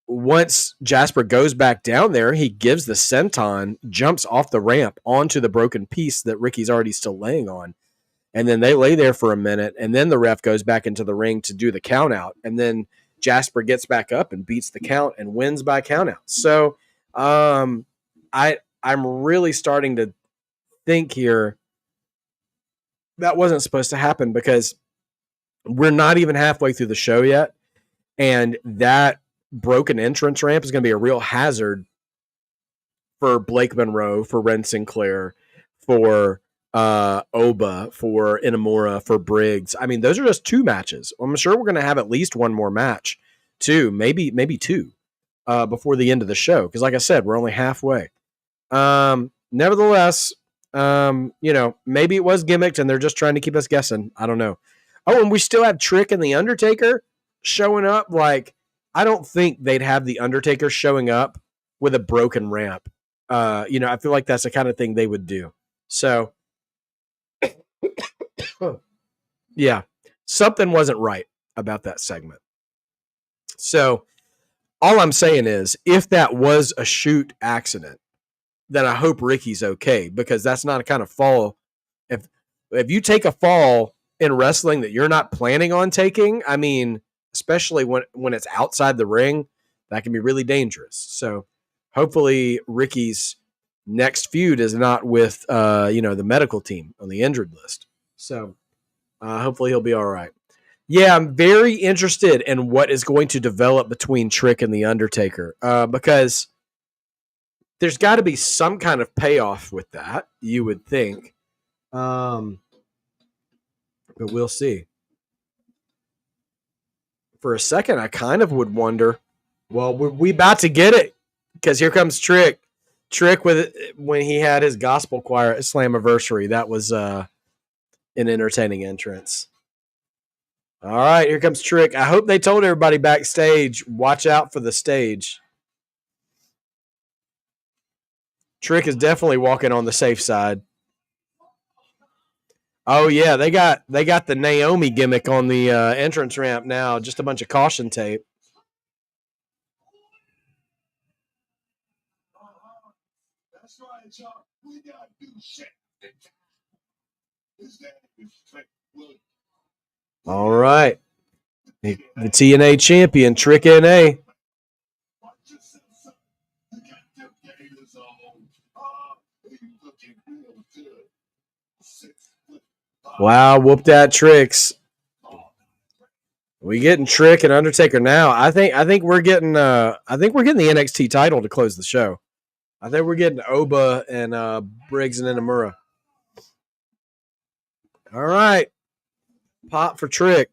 Once Jasper goes back down there, he gives the senton, jumps off the ramp onto the broken piece that Ricky's already still laying on. And then they lay there for a minute, and then the ref goes back into the ring to do the count out. And then Jasper gets back up and beats the count and wins by count out. So I'm really starting to think here that wasn't supposed to happen, because we're not even halfway through the show yet. And that broken entrance ramp is going to be a real hazard for Blake Monroe, for Wren Sinclair, for Oba, for Inamura, for Briggs. I mean, those are just two matches. I'm sure we're going to have at least one more match, too, maybe two, before the end of the show. Because, like I said, we're only halfway. Nevertheless, maybe it was gimmicked and they're just trying to keep us guessing. I don't know. Oh, and we still have Trick and the Undertaker showing up. Like, I don't think they'd have the Undertaker showing up with a broken ramp. I feel like that's the kind of thing they would do. So, yeah, something wasn't right about that segment. So, all I'm saying is, if that was a shoot accident, then I hope Ricky's okay, because that's not a kind of fall. If you take a fall in wrestling that you're not planning on taking, I mean, especially when it's outside the ring, that can be really dangerous. So hopefully Ricky's next feud is not with the medical team on the injured list. So hopefully he'll be all right. Yeah, I'm very interested in what is going to develop between Trick and the Undertaker, because there's got to be some kind of payoff with that, you would think. But we'll see. For a second, I kind of would wonder, well, we about to get it, because here comes Trick. Trick when he had his gospel choir at Slammiversary. That was an entertaining entrance. All right, here comes Trick. I hope they told everybody backstage, watch out for the stage. Trick is definitely walking on the safe side. Oh yeah, they got the Naomi gimmick on the entrance ramp now. Just a bunch of caution tape. That's right, y'all. We gotta do shit. His name is Trick Williams. All right, the TNA champion, Trick NA. Watch yourself, son. You got them gators on. Oh, you looking real good. 6 foot. Wow, whoop that Tricks. We getting Trick and Undertaker now. I think we're getting the NXT title to close the show. I think we're getting Oba and Briggs and Inamura. All right. Pop for Trick.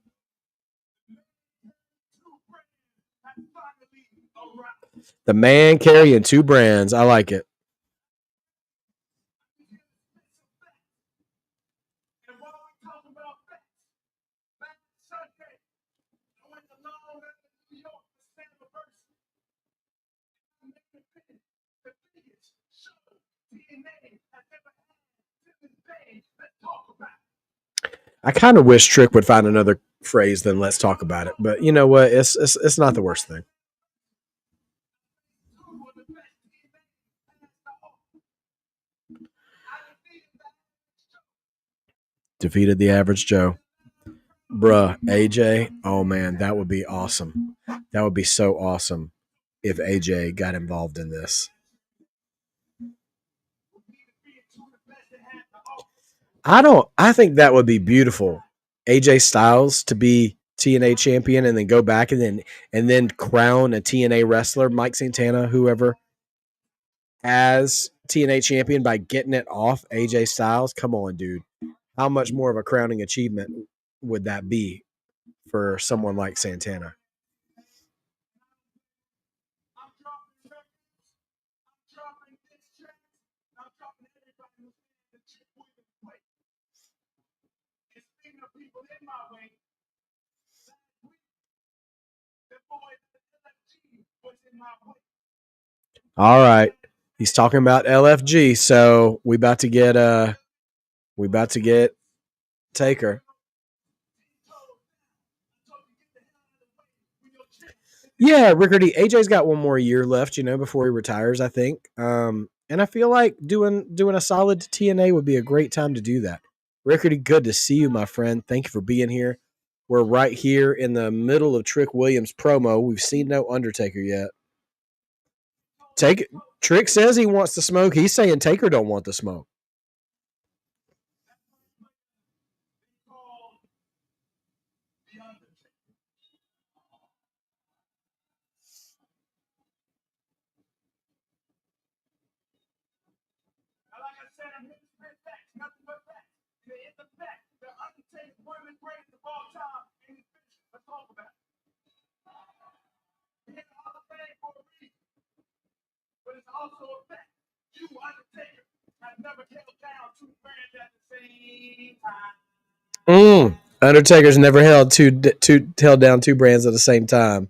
The man carrying 2 brands. I like it. I kind of wish Trick would find another phrase than "let's talk about it," but you know what? It's not the worst thing. Defeated the average Joe. Bruh, AJ. Oh man, that would be awesome. That would be so awesome if AJ got involved in this. I think that would be beautiful. AJ Styles to be TNA champion and then go back and then crown a TNA wrestler, Mike Santana, whoever, as TNA champion by getting it off AJ Styles. Come on, dude. How much more of a crowning achievement would that be for someone like Santana? All right. He's talking about LFG, so we about to get Taker. Yeah, Rickardy. AJ's got one more year left, before he retires, I think. And I feel like doing a solid TNA would be a great time to do that. Rickardy, good to see you, my friend. Thank you for being here. We're right here in the middle of Trick Williams promo. We've seen no Undertaker yet. Trick says he wants the smoke. He's saying Taker don't want the smoke. But it's also a fact. You, Undertaker, have never held down 2 brands at the same time. Undertaker's never held down 2 brands at the same time.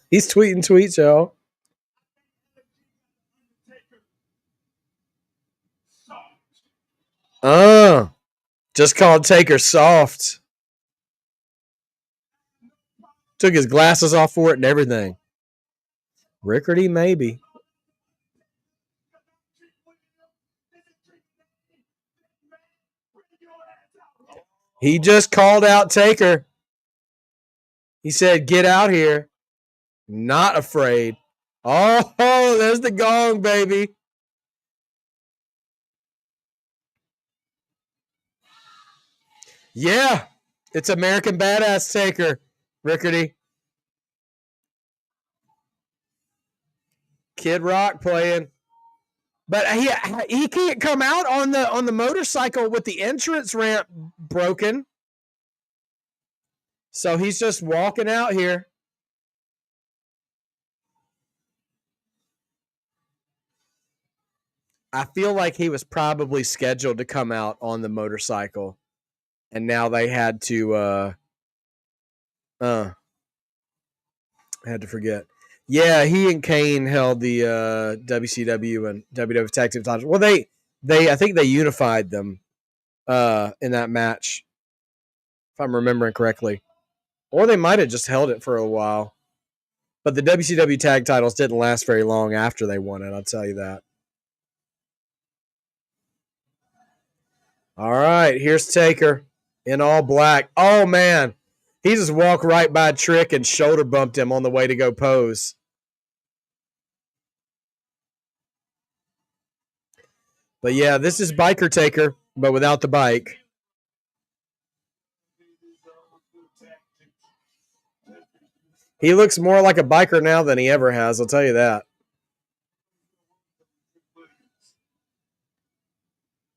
He's tweeting tweets, y'all. Just called Taker soft. Took his glasses off for it and everything. Rickardy, maybe. He just called out Taker. He said, "Get out here." Not afraid. Oh, there's the gong, baby. Yeah, it's American Badass Taker, Rickardy. Kid Rock playing. But he can't come out on the motorcycle with the entrance ramp broken. So he's just walking out here. I feel like he was probably scheduled to come out on the motorcycle. and now they had to had to forget. Yeah, he and Kane held the WCW and WWF Tag Team titles. Well, they I think they unified them in that match, if I'm remembering correctly. Or they might have just held it for a while. But the WCW tag titles didn't last very long after they won it, I'll tell you that. All right, here's Taker in all black. Oh, man. He just walked right by Trick and shoulder bumped him on the way to go pose. But yeah, this is Biker Taker, but without the bike. He looks more like a biker now than he ever has, I'll tell you that.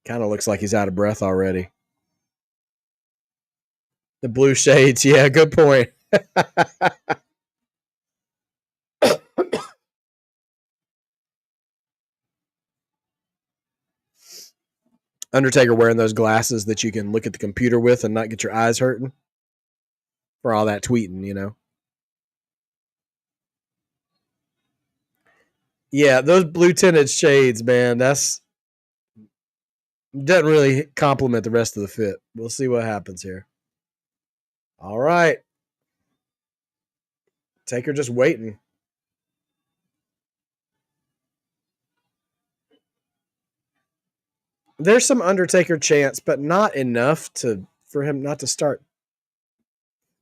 Kind of looks like he's out of breath already. The blue shades, yeah, good point. Undertaker wearing those glasses that you can look at the computer with and not get your eyes hurting for all that tweeting, you know. Yeah, those blue tinted shades, man, doesn't really complement the rest of the fit. We'll see what happens here. All right. Taker just waiting. There's some Undertaker chants, but not enough for him not to start.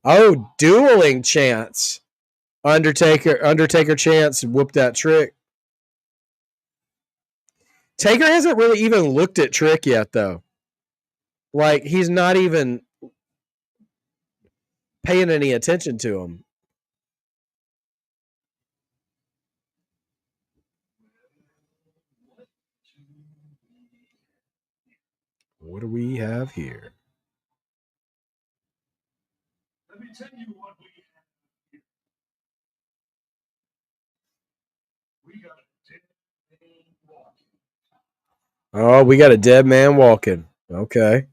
Oh, dueling chants. Undertaker chants whooped that Trick. Taker hasn't really even looked at Trick yet, though. Like, he's not even paying any attention to him. What do we have here? Let me tell you what we have here. We got a dead man walking. Oh, we got a dead man walking. Okay.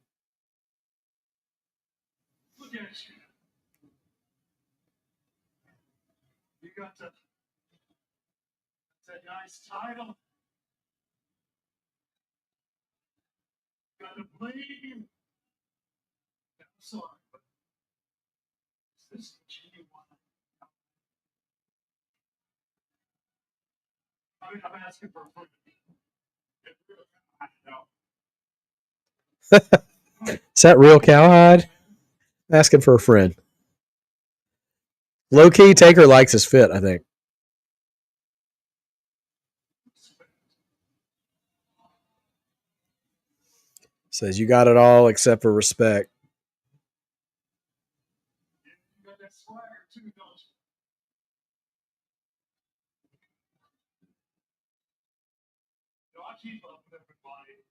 Look at you. You got that nice title. Got to blame. I'm sorry, but is this genuine? I mean, I'm asking for a friend. Is that real cowhide? Asking for a friend. Low key, Taker likes his fit, I think. Says you got it all except for respect. You got that swagger too, don't you? No, I keep up with everybody.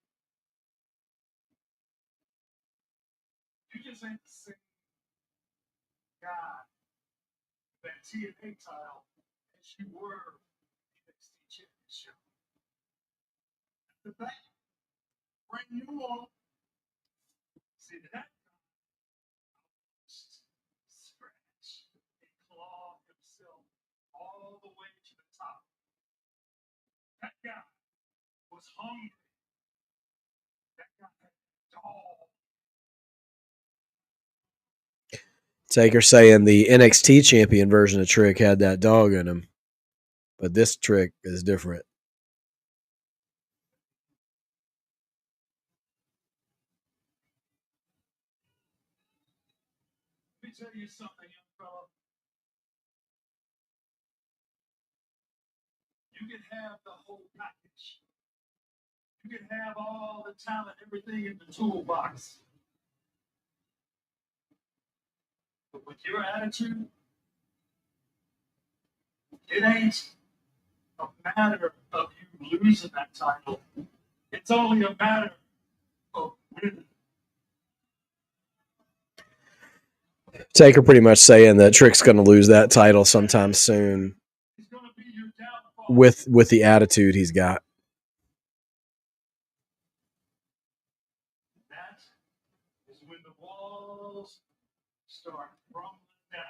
You just ain't the same guy that TNA title as you were NXT Championship. The back, bring you on. See that? Scratch and claw himself all the way to the top. That guy was hungry. That guy had a dog. Taker saying the NXT champion version of Trick had that dog in him. But this Trick is different. Let me tell you something, young fella. You can have the whole package. You can have all the talent, everything in the toolbox. But with your attitude, it ain't a matter of you losing that title. It's only a matter of winning. Taker pretty much saying that Trick's going to lose that title sometime soon It's going to be your downfall. with the attitude he's got. That is when the wall start rumbling down.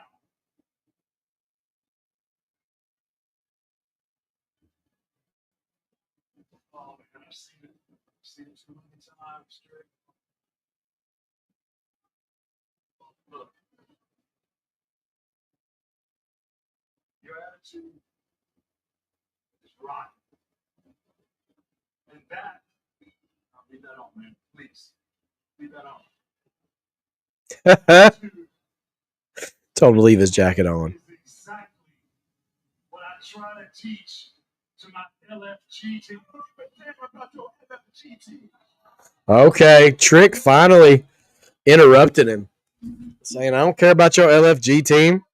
Oh man, I've seen it too many times straight. Look, your attitude is rotten. And that, I'll leave that on, man. Please. Leave that on. Told him to leave his jacket on. Is exactly what I try to teach to my LFG team. About your LFG team. Okay, Trick finally interrupted him, saying, I don't care about your LFG team.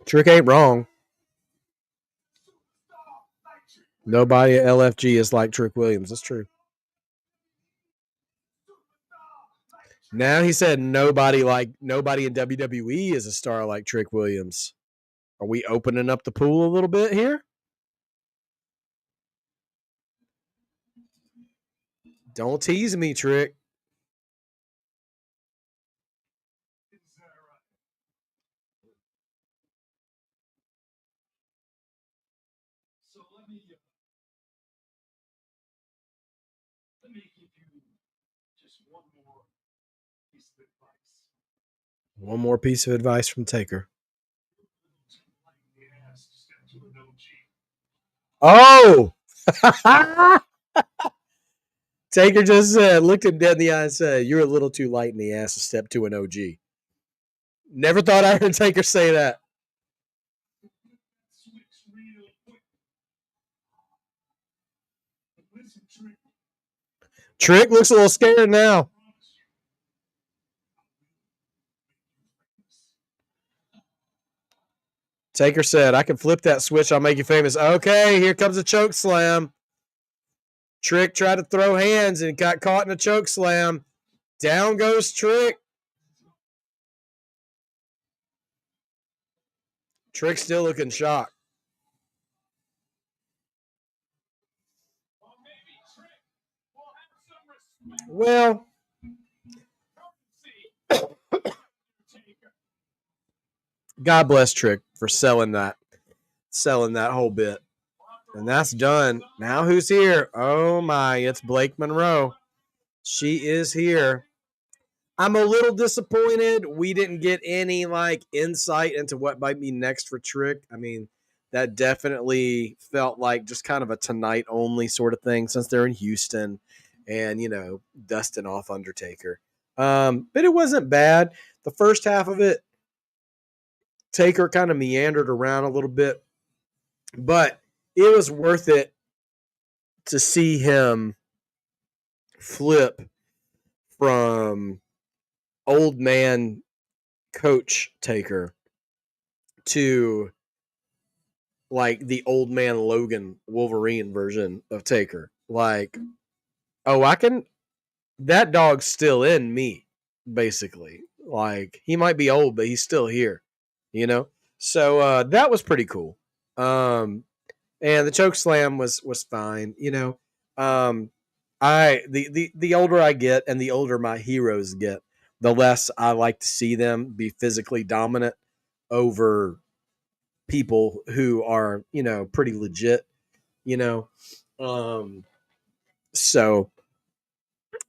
Trick ain't wrong. Nobody at LFG is like Trick Williams. That's true. Now he said nobody in WWE is a star like Trick Williams. Are we opening up the pool a little bit here? Don't tease me, Trick. So let me give you just one more piece of advice. One more piece of advice from Taker. Oh! Taker just looked him dead in the eye and said, you're a little too light in the ass to step to an OG. Never thought I heard Taker say that. Trick looks a little scared now. Taker said, I can flip that switch. I'll make you famous. Okay, here comes a choke slam. Trick tried to throw hands and got caught in a choke slam. Down goes Trick. Trick still looking shocked. Well, God bless Trick for selling that whole bit. And that's done. Now who's here? Oh my, it's Blake Monroe. She is here. I'm a little disappointed we didn't get any insight into what might be next for Trick. I mean, that definitely felt like just kind of a tonight only sort of thing since they're in Houston and, dusting off Undertaker. But it wasn't bad. The first half of it, Taker kind of meandered around a little bit, but it was worth it to see him flip from old man coach Taker to the old man Logan Wolverine version of Taker. That dog's still in me, basically. He might be old, but he's still here, So that was pretty cool. And the choke slam was fine, the older I get and the older my heroes get, the less I like to see them be physically dominant over people who are, pretty legit, so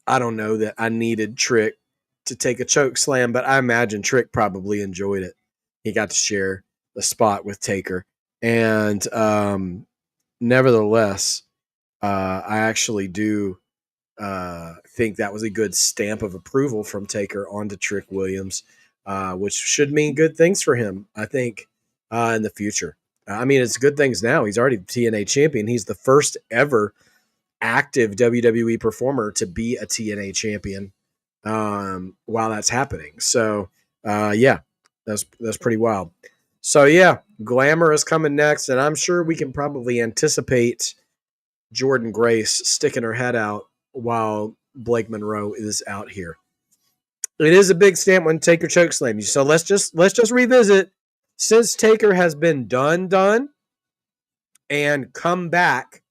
I don't know that I needed Trick to take a choke slam, but I imagine Trick probably enjoyed it. He got to share the spot with Taker. And nevertheless, I actually do think that was a good stamp of approval from Taker onto Trick Williams, which should mean good things for him, I think, in the future. I mean, it's good things now. He's already TNA champion. He's the first ever active WWE performer to be a TNA champion while that's happening. So, that's pretty wild. So, Glamour is coming next, and I'm sure we can probably anticipate Jordan Grace sticking her head out while Blake Monroe is out here. It is a big stamp when Taker chokeslam you. So let's just revisit. Since Taker has been done, and come back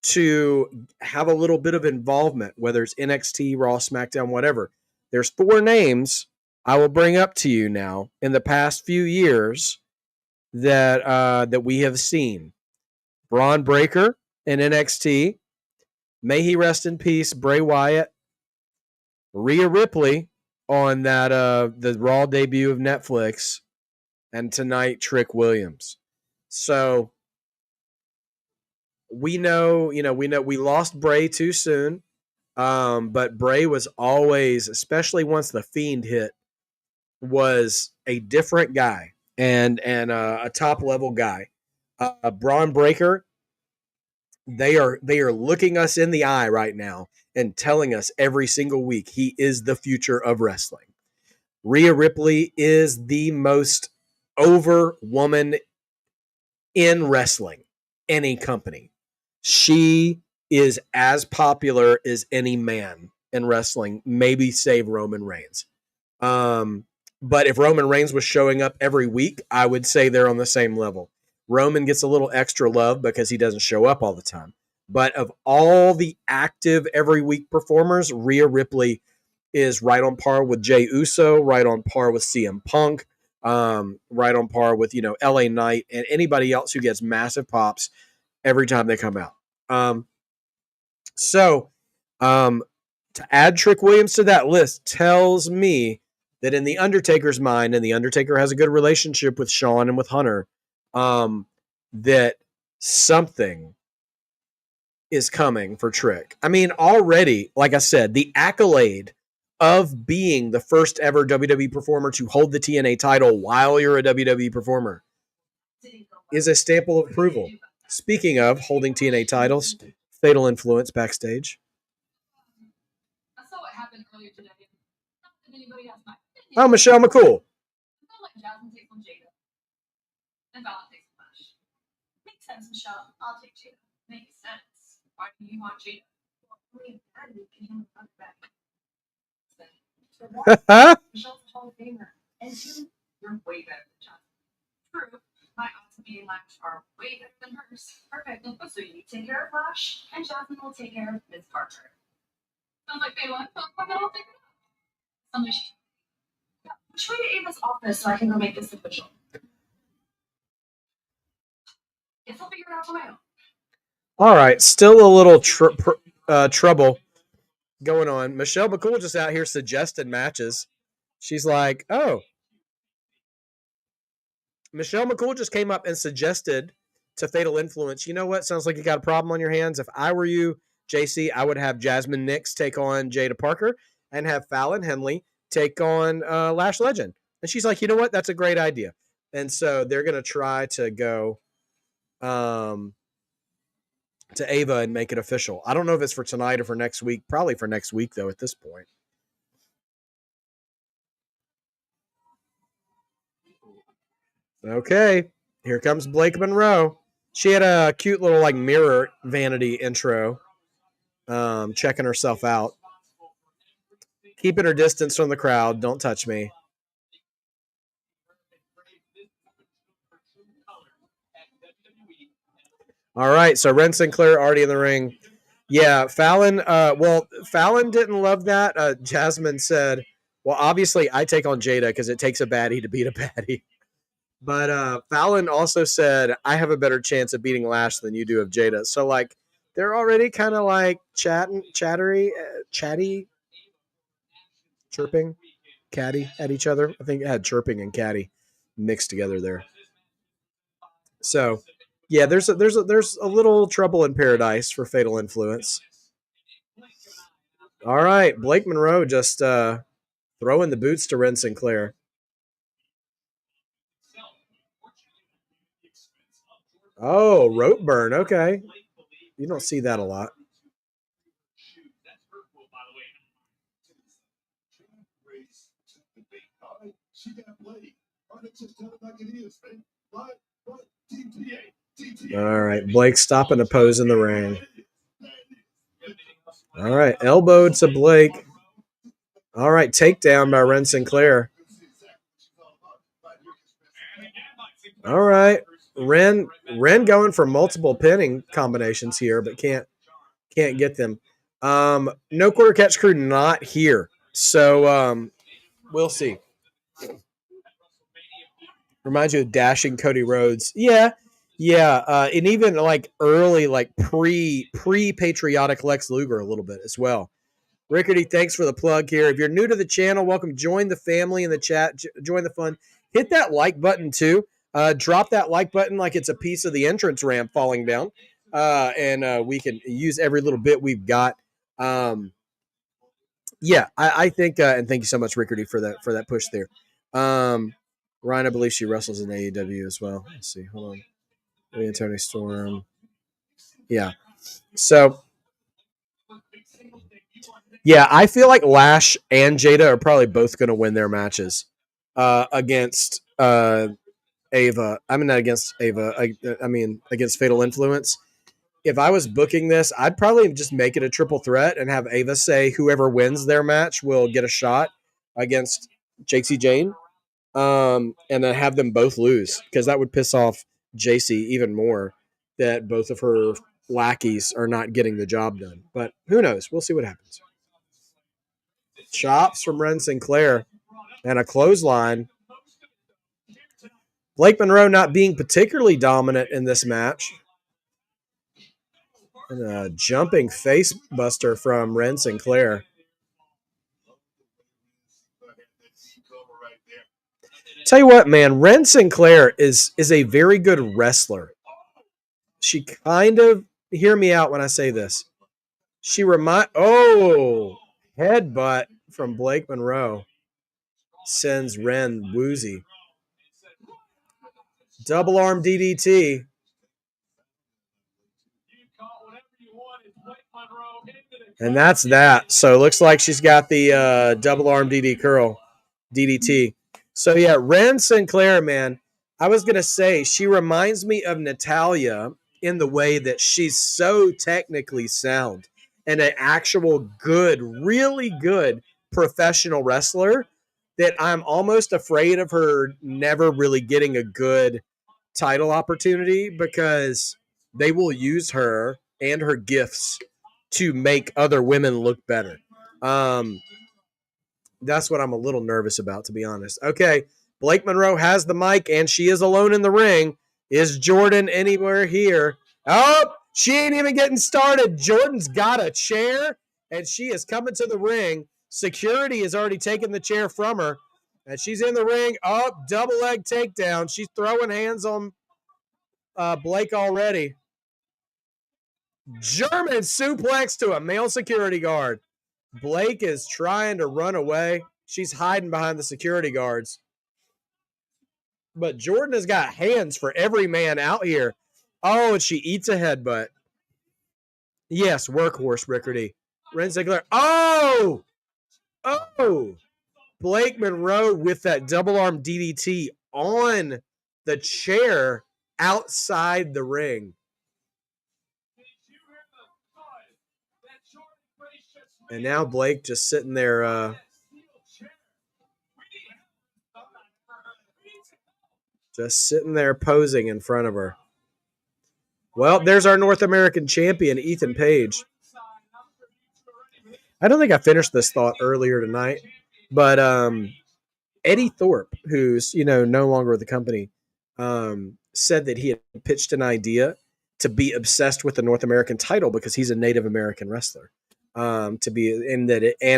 to have a little bit of involvement, whether it's NXT, Raw, SmackDown, whatever. There's 4 names I will bring up to you now in the past few years that we have seen. Braun Breaker in NXT. May he rest in peace, Bray Wyatt. Rhea Ripley on that the Raw debut of Netflix, and tonight Trick Williams. So we know we lost Bray too soon, but Bray was always, especially once the Fiend hit, was a different guy and a top level guy. Braun Breaker, they are looking us in the eye right now and telling us every single week he is the future of wrestling. Rhea Ripley is the most over woman in wrestling, any company. She is as popular as any man in wrestling, maybe save Roman Reigns. But if Roman Reigns was showing up every week, I would say they're on the same level. Roman gets a little extra love because he doesn't show up all the time. But of all the active every week performers, Rhea Ripley is right on par with Jey Uso, right on par with CM Punk, right on par with LA Knight and anybody else who gets massive pops every time they come out. So to add Trick Williams to that list tells me that in the Undertaker's mind, and the Undertaker has a good relationship with Shawn and with Hunter, that something is coming for Trick. I mean, already, like I said, the accolade of being the first ever WWE performer to hold the TNA title while you're a WWE performer is a stamp of approval. Speaking of holding TNA titles, Fatal Influence backstage. I saw what happened earlier today. Not that anybody has my opinion. Oh, Michelle McCool. I feel like Jasmine takes on Jada. And Fallon takes on Lash. Makes sense, Michelle. I'll take Jada. Makes sense. Why do you want Jada? Well, me and Daddy can handle the back. Michelle's a Hall of Famer. And 2, you're way better than Jasmine. True. My odds of beating Lash are way better than hers. Perfect. So you take care of Lash, and Jasmine will take care of Miss Parker. Sounds like they want something. I'll figure it out. Which way to Ava's office so I can go make this official? Guess I'll figure it out on my own. All right, still a little trouble going on. Michelle McCool just out here suggesting matches. She's like, oh. Michelle McCool just came up and suggested to Fatal Influence, you know what? Sounds like you got a problem on your hands. If I were you, JC, I would have Jasmine Nix take on Jada Parker and have Fallon Henley take on Lash Legend. And she's like, you know what? That's a great idea. And so they're going to try to go to Ava and make it official. I don't know if it's for tonight or for next week. Probably for next week, though, at this point. Okay, here comes Blake Monroe. She had a cute little mirror vanity intro, checking herself out. Keeping her distance from the crowd. Don't touch me. All right, so Wren Sinclair already in the ring. Yeah, Fallon. Fallon didn't love that. Jasmine said, well, obviously I take on Jada because it takes a baddie to beat a baddie. But Fallon also said, I have a better chance of beating Lash than you do of Jada. So, they're already kind of chatty, chirping, catty at each other. I think it had chirping and catty mixed together there. So, yeah, there's a little trouble in paradise for Fatal Influence. All right, Blake Monroe just throwing the boots to Wren Sinclair. Oh, rope burn. Okay. You don't see that a lot. All right. Blake stopping to pose in the ring. All right. Elbow to Blake. All right. Takedown by Wren Sinclair. All right. Wren going for multiple pinning combinations here, but can't Can't get them. No Quarter Catch Crew not here. So we'll see. Reminds you of Dashing Cody Rhodes. Yeah. And even like early, like pre-patriotic Lex Luger a little bit as well. Rickety, thanks for the plug here. If you're new to the channel, welcome. Join the family in the chat. Join the fun. Hit that like button too. Drop that like button like it's a piece of the entrance ramp falling down. And we can use every little bit we've got. I think, and thank you so much, Rickety, for that push there. Ryan, I believe she wrestles in AEW as well. Let's see. Hold on. Tony Storm. Yeah. So, yeah, I feel like Lash and Jada are probably both going to win their matches against Ava. I mean, not against Ava. I mean, against Fatal Influence. If I was booking this, I'd probably just make it a triple threat and have Ava say whoever wins their match will get a shot against Jacy Jayne. And then have them both lose, because that would piss off Jacy even more that both of her lackeys are not getting the job done. But who knows? We'll see what happens. Chops from Wren Sinclair and a clothesline. Blake Monroe not being particularly dominant in this match. And a jumping face buster from Wren Sinclair. Tell you what, man, Wren Sinclair is a very good wrestler. She kind of, hear me out when I say this. She headbutt from Blake Monroe sends Wren woozy. Double arm DDT. And that's that. So it looks like she's got the double arm DDT. So yeah, Wren Sinclair, man, I was going to say, she reminds me of Natalya in the way that she's so technically sound and an actual good, really good professional wrestler that I'm almost afraid of her never really getting a good title opportunity, because they will use her and her gifts to make other women look better. That's what I'm a little nervous about, to be honest. Okay, Blake Monroe has the mic, and she is alone in the ring. Is Jordan anywhere here? Oh, she ain't even getting started. Jordan's got a chair, and she is coming to the ring. Security has already taken the chair from her, and she's in the ring. Oh, double leg takedown. She's throwing hands on Blake already. German suplex to a male security guard. Blake is trying to run away. She's hiding behind the security guards. But Jordan has got hands for every man out here. Oh, and she eats a headbutt. Yes, workhorse, Rickety. Wren Sinclair. Oh! Blake Monroe with that double arm DDT on the chair outside the ring. And now Blake just sitting there posing in front of her. Well, there's our North American champion, Ethan Page. I don't think I finished this thought earlier tonight, but Eddie Thorpe, who's no longer with the company, said that he had pitched an idea to be obsessed with the North American title because he's a Native American wrestler. And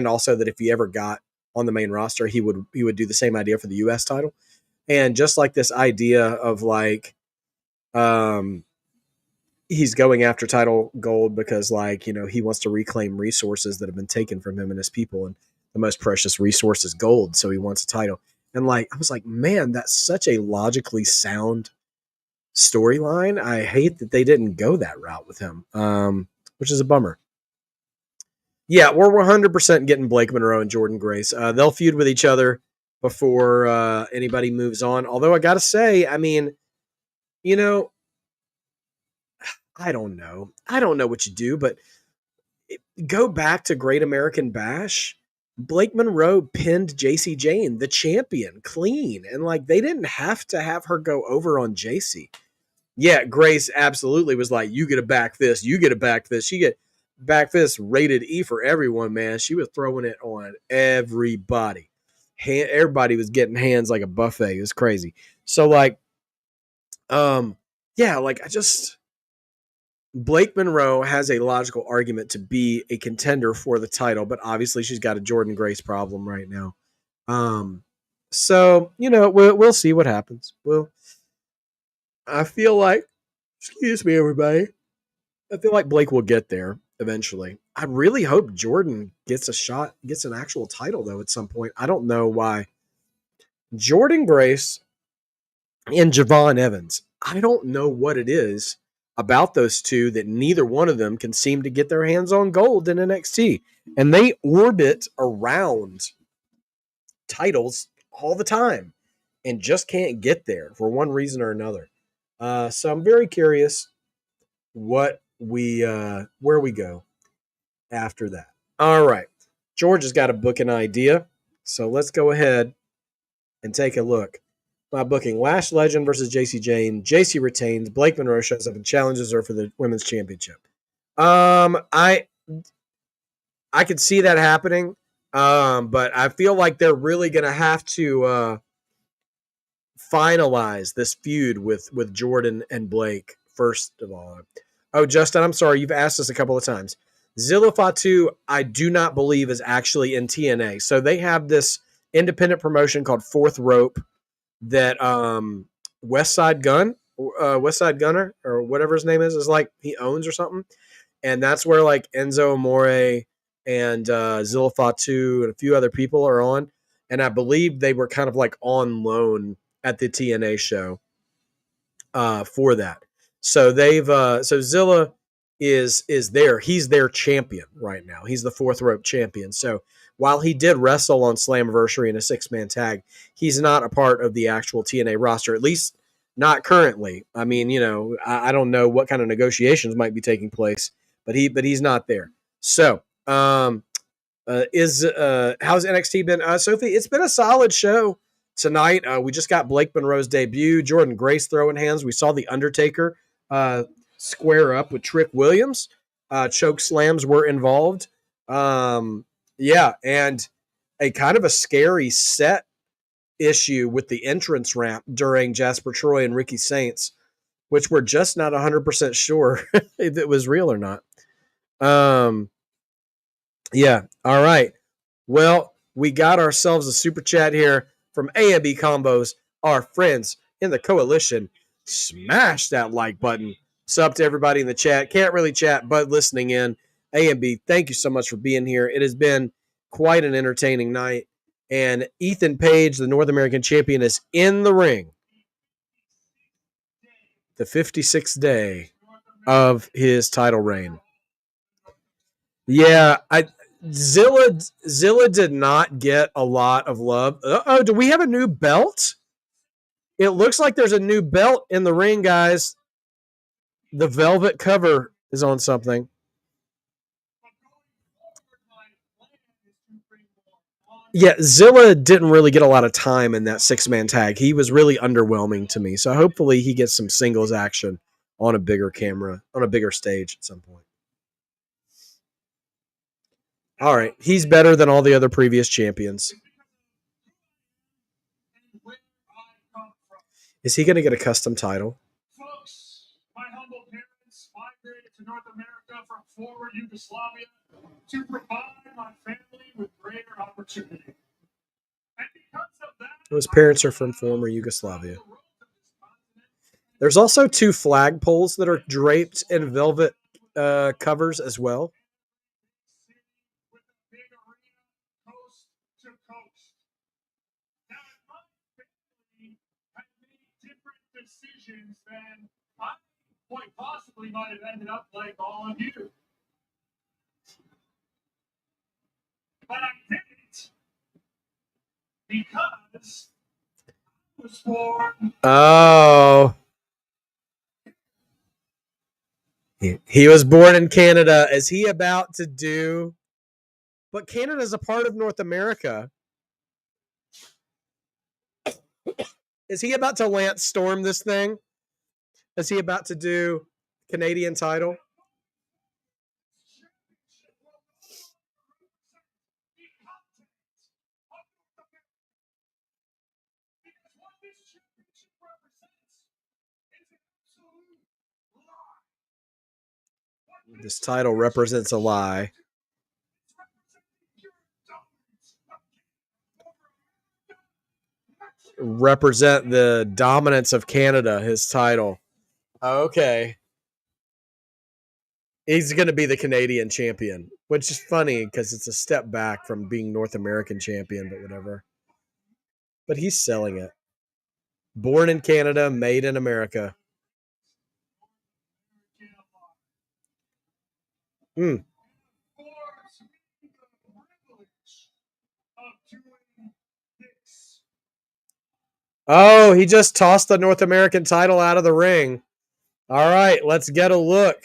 also that if he ever got on the main roster, he would do the same idea for the U.S. title. And just like this idea of like, he's going after title gold because he wants to reclaim resources that have been taken from him and his people, and the most precious resource is gold. So he wants a title. And I was like, man, that's such a logically sound storyline. I hate that they didn't go that route with him, which is a bummer. Yeah, we're 100% getting Blake Monroe and Jordan Grace. They'll feud with each other before anybody moves on. Although I got to say, I mean, I don't know. I don't know what you do, but go back to Great American Bash. Blake Monroe pinned Jacy Jayne, the champion, clean. And they didn't have to have her go over on Jacy. Yeah, Grace absolutely was like, you get to back this. You get to back this. back fist rated E for everyone, man. She was throwing it on everybody. Everybody was getting hands like a buffet. It was crazy. So like, yeah, like I just Blake Monroe has a logical argument to be a contender for the title, but obviously she's got a Jordan Grace problem right now. So you know we'll see what happens. I feel like, excuse me, everybody. I feel like Blake will get there eventually. I really hope Jordan gets a shot, gets an actual title though at some point. I don't know why. Jordan Grace and Javon Evans. I don't know what it is about those two that neither one of them can seem to get their hands on gold in NXT. And they orbit around titles all the time and just can't get there for one reason or another. So I'm very curious where we go after that. All right. George has got a booking idea. So let's go ahead and take a look. My booking: Lash Legend versus Jacy Jayne. Jacy retains. Blake Monroe shows up and challenges her for the women's championship. I could see that happening. But I feel like they're really gonna have to finalize this feud with Jordan and Blake first of all. Oh, Justin, I'm sorry, you've asked us a couple of times. Zilla Fatu, I do not believe is actually in TNA. So they have this independent promotion called Fourth Rope that West Side Gunner or whatever his name is like he owns or something, and that's where like Enzo Amore and Zilla Fatu and a few other people are on, and I believe they were kind of like on loan at the TNA show for that. So so Zilla is there. He's their champion right now. He's the Fourth Rope champion. So while he did wrestle on Slammiversary in a 6-man tag, he's not a part of the actual TNA roster, at least not currently. I mean, you know, I don't know what kind of negotiations might be taking place, but he's not there. So, how's NXT been? Sophie, it's been a solid show tonight. We just got Blake Monroe's debut, Jordan Grace throwing hands. We saw the Undertaker square up with Trick Williams. Choke slams were involved. Yeah, and a kind of a scary set issue with the entrance ramp during Jasper Troy and Ricky Saints, which we're just not 100% sure if it was real or not. Yeah, all right. Well, we got ourselves a super chat here from A&B Combos, our friends in the coalition. Smash that like button. Sup to everybody in the chat. Can't really chat, but listening in. A&B, thank you so much for being here. It has been quite an entertaining night. And Ethan Page, the North American champion, is in the ring. The 56th day of his title reign. Yeah, Zilla did not get a lot of love. Oh, do we have a new belt? It looks like there's a new belt in the ring, guys. The velvet cover is on something. Yeah, Zilla didn't really get a lot of time in that 6-man tag. He was really underwhelming to me. So hopefully he gets some singles action on a bigger camera, on a bigger stage at some point. All right, he's better than all the other previous champions. Is he going to get a custom title? Folks, my humble parents migrated to North America from former Yugoslavia to provide my family with greater opportunity. And because of that, His parents are from former Yugoslavia. There's also 2 flagpoles that are draped in velvet covers as well. with a big arena coast to coast. Now, my family had made different decisions than I quite possibly might have ended up like all of you. But I didn't because I was born. Oh. He was born in Canada. Is he about to do? But Canada is a part of North America. Is he about to Lance Storm this thing? Is he about to do Canadian title? This title represents a lie. Represent the dominance of Canada, his title. Okay. He's going to be the Canadian champion, which is funny because it's a step back from being North American champion, but whatever. But he's selling it. Born in Canada, made in America. Oh, he just tossed the North American title out of the ring. All right, let's get a look.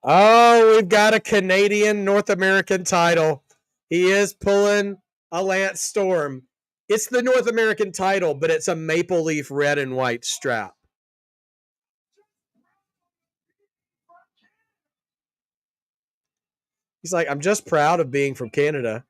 Oh, we've got a Canadian North American title. He is pulling a Lance Storm. It's the North American title, but it's a maple leaf red and white strap. He's like, I'm just proud of being from Canada.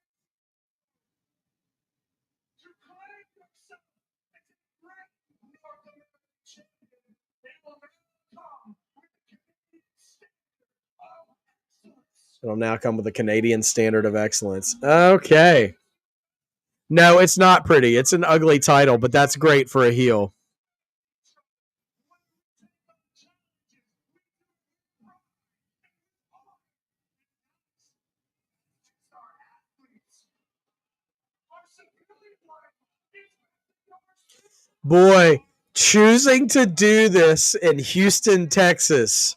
It'll now come with a Canadian standard of excellence. Okay. No, it's not pretty. It's an ugly title, but that's great for a heel. Boy, choosing to do this in Houston, Texas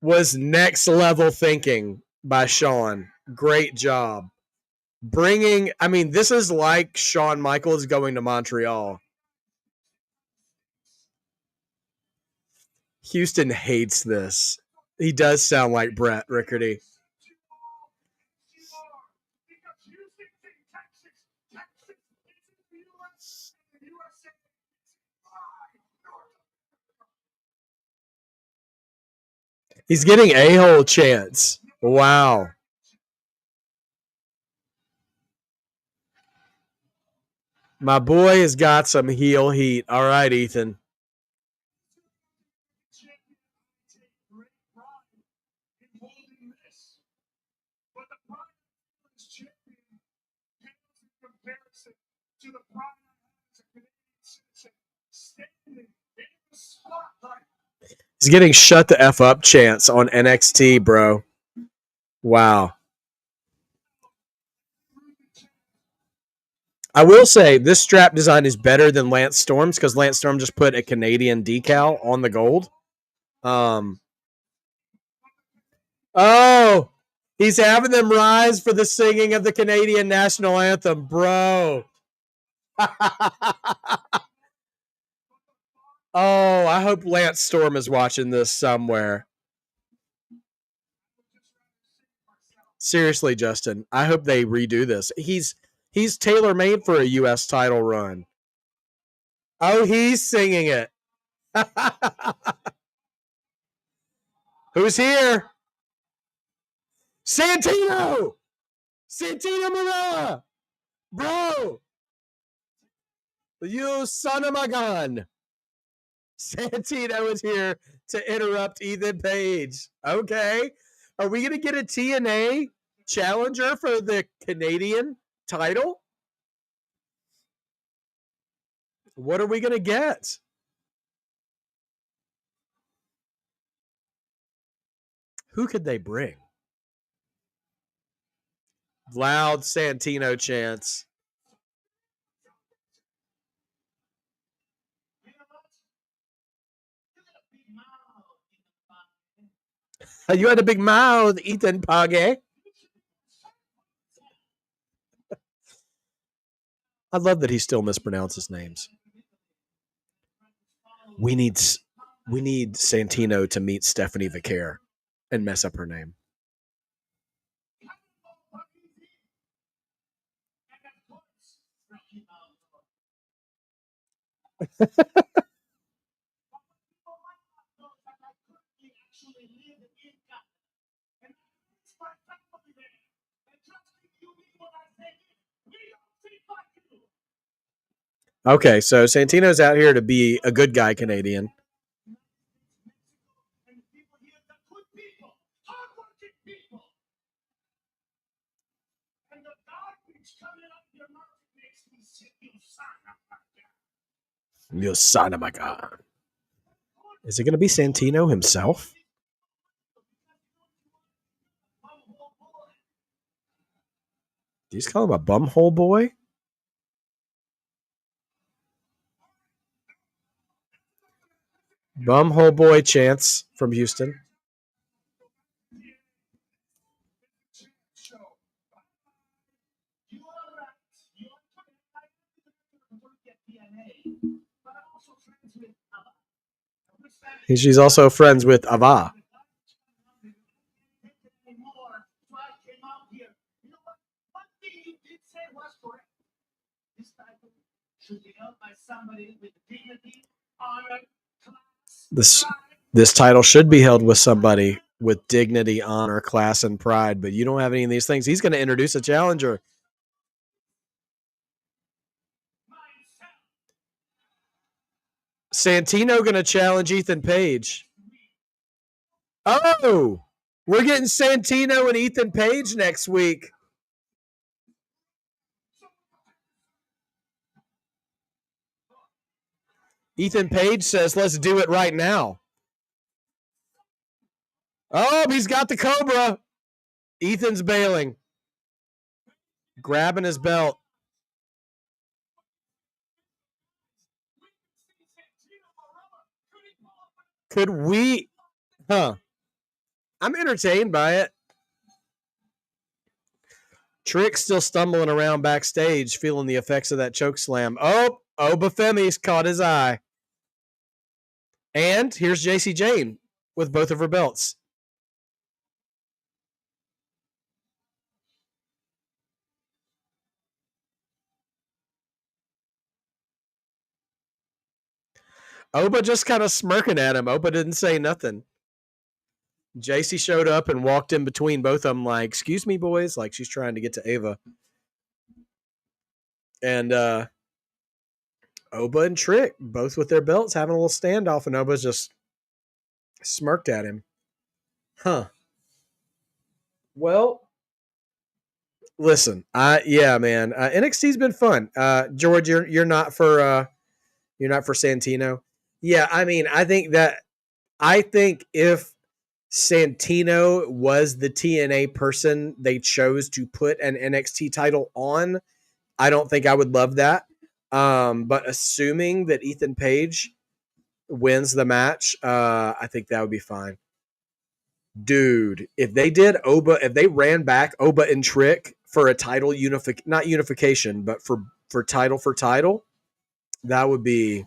was next level thinking by Shawn. Great job. This is like Shawn Michaels going to Montreal. Houston hates this. He does sound like Brett Rickerty. He's getting a-hole chants. Wow. My boy has got some heel heat. All right, Ethan. He's getting shut the F up chants on NXT, bro. Wow. I will say this strap design is better than Lance Storm's because Lance Storm just put a Canadian decal on the gold. Oh, he's having them rise for the singing of the Canadian national anthem, bro. Oh, I hope Lance Storm is watching this somewhere. Seriously, Justin, I hope they redo this. He's tailor-made for a U.S. title run. Oh, he's singing it. Who's here? Santino Marella, bro. You son of a gun. Santino is here to interrupt Ethan Page. Okay. Are we going to get a TNA challenger for the Canadian title? What are we going to get? Who could they bring? Loud Santino chants. You had a big mouth, Ethan Page. I love that he still mispronounces names. We need Santino to meet Stephanie Vicaire and mess up her name. Okay, so Santino's out here to be a good guy Canadian. You son of a gun. Is it going to be Santino himself? Do you just call him a bumhole boy? Bumhole boy chants from Houston. She's also friends with Ava. This title should be held with somebody with dignity, honor, class, and pride, but you don't have any of these things. He's going to introduce a challenger. Santino going to challenge Ethan Page. Oh, we're getting Santino and Ethan Page next week. Ethan Page says, let's do it right now. Oh, he's got the Cobra. Ethan's bailing. Grabbing his belt. Could we? I'm entertained by it. Trick's still stumbling around backstage, feeling the effects of that choke slam. Oh, Femi's caught his eye. And here's Jacy Jayne with both of her belts. Oba just kind of smirking at him. Oba didn't say nothing. Jacy showed up and walked in between both of them like, excuse me, boys, like she's trying to get to Ava. And Oba and Trick, both with their belts, having a little standoff, and Oba just smirked at him. Huh. Well, listen, yeah, man. NXT's been fun. George, you're not for Santino. Yeah, I mean, I think if Santino was the TNA person they chose to put an NXT title on, I don't think I would love that. But assuming that Ethan Page wins the match, I think that would be fine. Dude, if they ran back Oba and Trick for a title not unification, but for title, that would be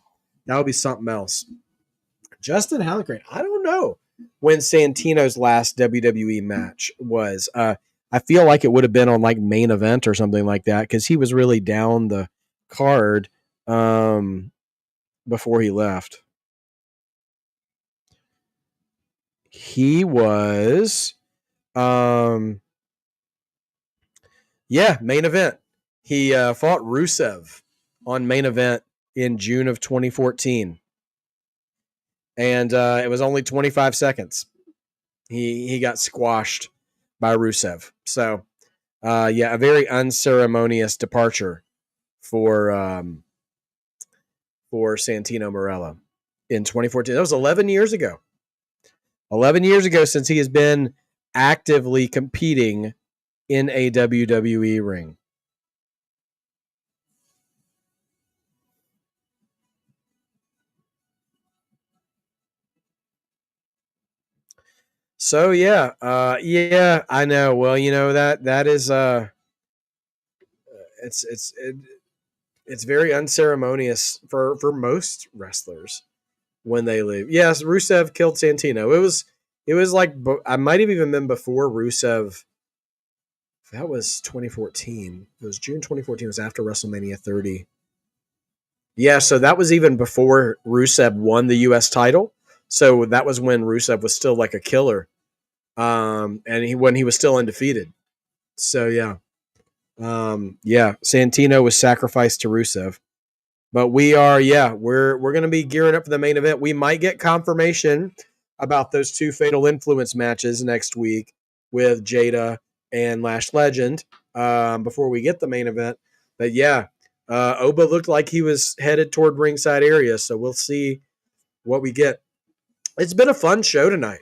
something else. Justin Hallegreen, I don't know when Santino's last WWE match was. I feel like it would have been on like Main Event or something like that because he was really down the card before he left. He was Main Event. He fought Rusev on Main Event in June of 2014. And it was only 25 seconds. He got squashed by Rusev. So, a very unceremonious departure for Santino Marella in 2014. That was 11 years ago. 11 years ago since he has been actively competing in a WWE ring. So yeah, I know. Well, you know that is it's very unceremonious for most wrestlers when they leave. Yes, Rusev killed Santino. It was like I might have even been before Rusev. That was 2014. It was June 2014. It was after WrestleMania 30. Yeah, so that was even before Rusev won the U.S. title. So that was when Rusev was still like a killer. and when he was still undefeated. So yeah, Santino was sacrificed to Rusev. But we're gonna be gearing up for the main event. We might get confirmation about those two Fatal Influence matches next week with Jada and Lash Legend before we get the main event. But yeah, Oba looked like he was headed toward ringside area, so we'll see what we get. It's been a fun show tonight.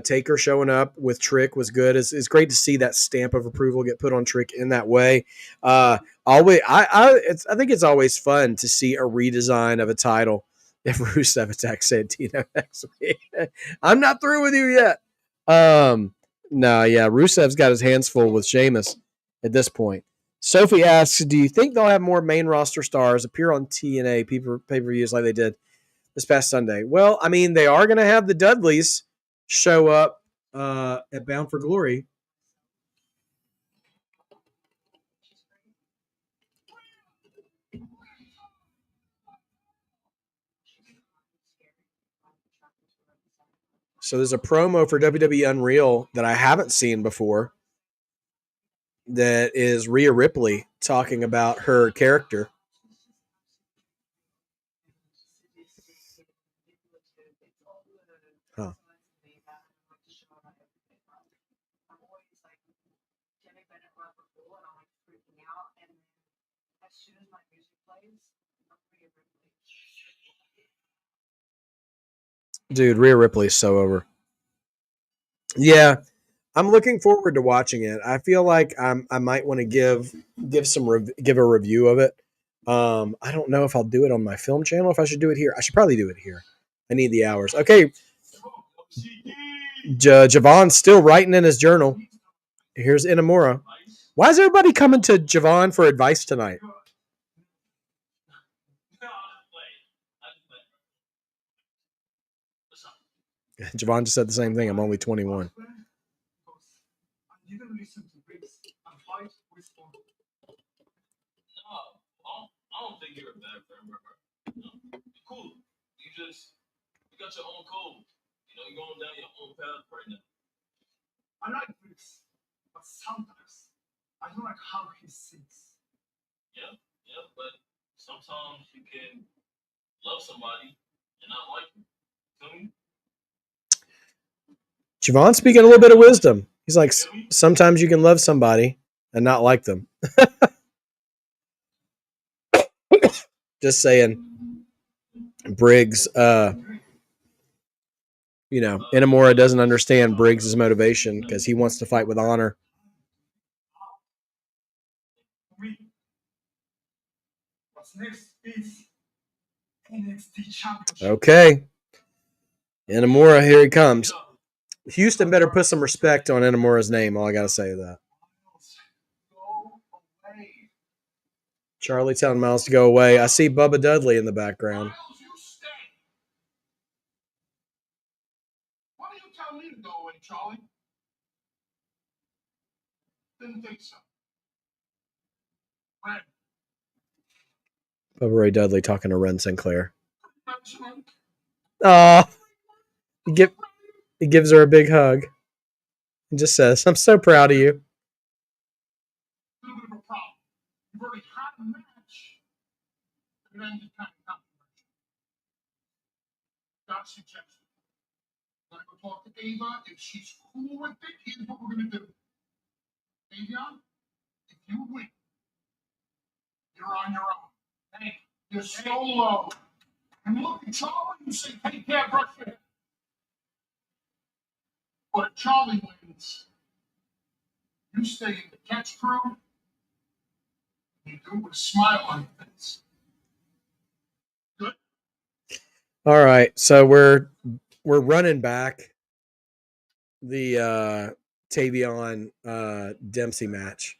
Taker showing up with Trick was good. It's great to see that stamp of approval get put on Trick in that way. I think it's always fun to see a redesign of a title if Rusev attacks Santino next week. I'm not through with you yet. Rusev's got his hands full with Sheamus at this point. Sophie asks, do you think they'll have more main roster stars appear on TNA pay-per-views like they did this past Sunday? Well, I mean, they are going to have the Dudleys show up at Bound for Glory. So there's a promo for WWE Unreal that I haven't seen before that is Rhea Ripley talking about her character. Huh. Dude, Rhea Ripley's so over. Yeah, I'm looking forward to watching it. I feel like I might want to give a review of it. I don't know if I'll do it on my film channel. If I should do it here, I should probably do it here. I need the hours. Okay, Javon's still writing in his journal. Here's Inamura. Why is everybody coming to Javon for advice tonight? Javon just said the same thing. I'm only 21. I don't think you're a bad friend, bro. You're cool. You got your own code. You're going down your own path right now. I like Briggs, but sometimes I don't like how he sings. Yeah, but sometimes you can love somebody and not like them. Feel me? Javon speaking a little bit of wisdom. He's like, sometimes you can love somebody and not like them. Just saying. Briggs, Inamura doesn't understand Briggs' motivation because he wants to fight with honor. What's next is NXT Championship. Okay. Inamura, here he comes. Houston better put some respect on Inamura's name. All I got to say is that. Charlie telling Miles to go away. I see Bubba Dudley in the background. Why do you tell me to go away, Charlie? Didn't think so. Wren. Bubba Ray Dudley talking to Wren Sinclair. Oh, he gives her a big hug. He just says, I'm so proud of you. A little bit of a problem. You've already had a match. It ended kind of controversial. Got a suggestion. I'm going to go talk to Ava. If she's cool with it, here's what we're going to do. Ava, if you win, you're on your own. Hey, you're solo. And look at Charlie and say, take care, brush your hair. But if Charlie wins, you stay in the catch crew. You do it with a smile on your face. Good? All right. So we're running back the Tavion Dempsey match.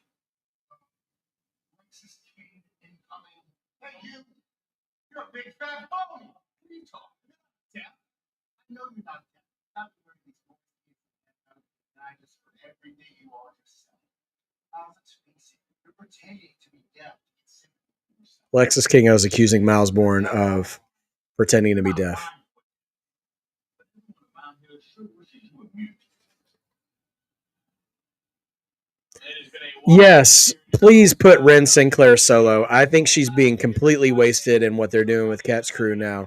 Hey, you're a big fat phony. What are you talking about? Deaf? I know you're not deaf. Not the way these folks and I just for every day you are yourself. Let's face it, you're pretending to be deaf. Lexus Kingo is accusing Miles Bourne of pretending to be deaf. Yes, please put Wren Sinclair solo. I think she's being completely wasted in what they're doing with Cat's crew now.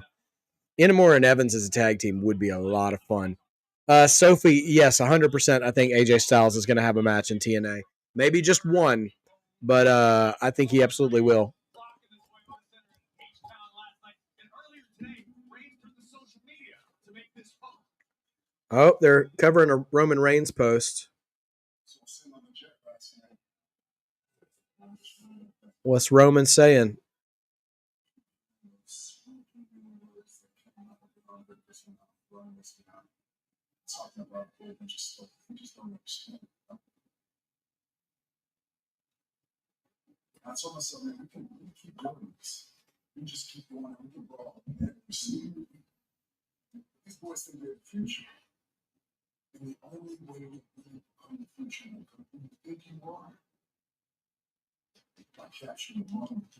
Inamura and Evans as a tag team would be a lot of fun. Sophie, yes, 100%. I think AJ Styles is going to have a match in TNA. Maybe just one, but I think he absolutely will. Oh, they're covering a Roman Reigns post. What's Roman saying? I told myself, man, we can keep doing this. We just keep going. We can go. These boys think they're the future. And the only way we become the future is when you think you are by capturing the moment.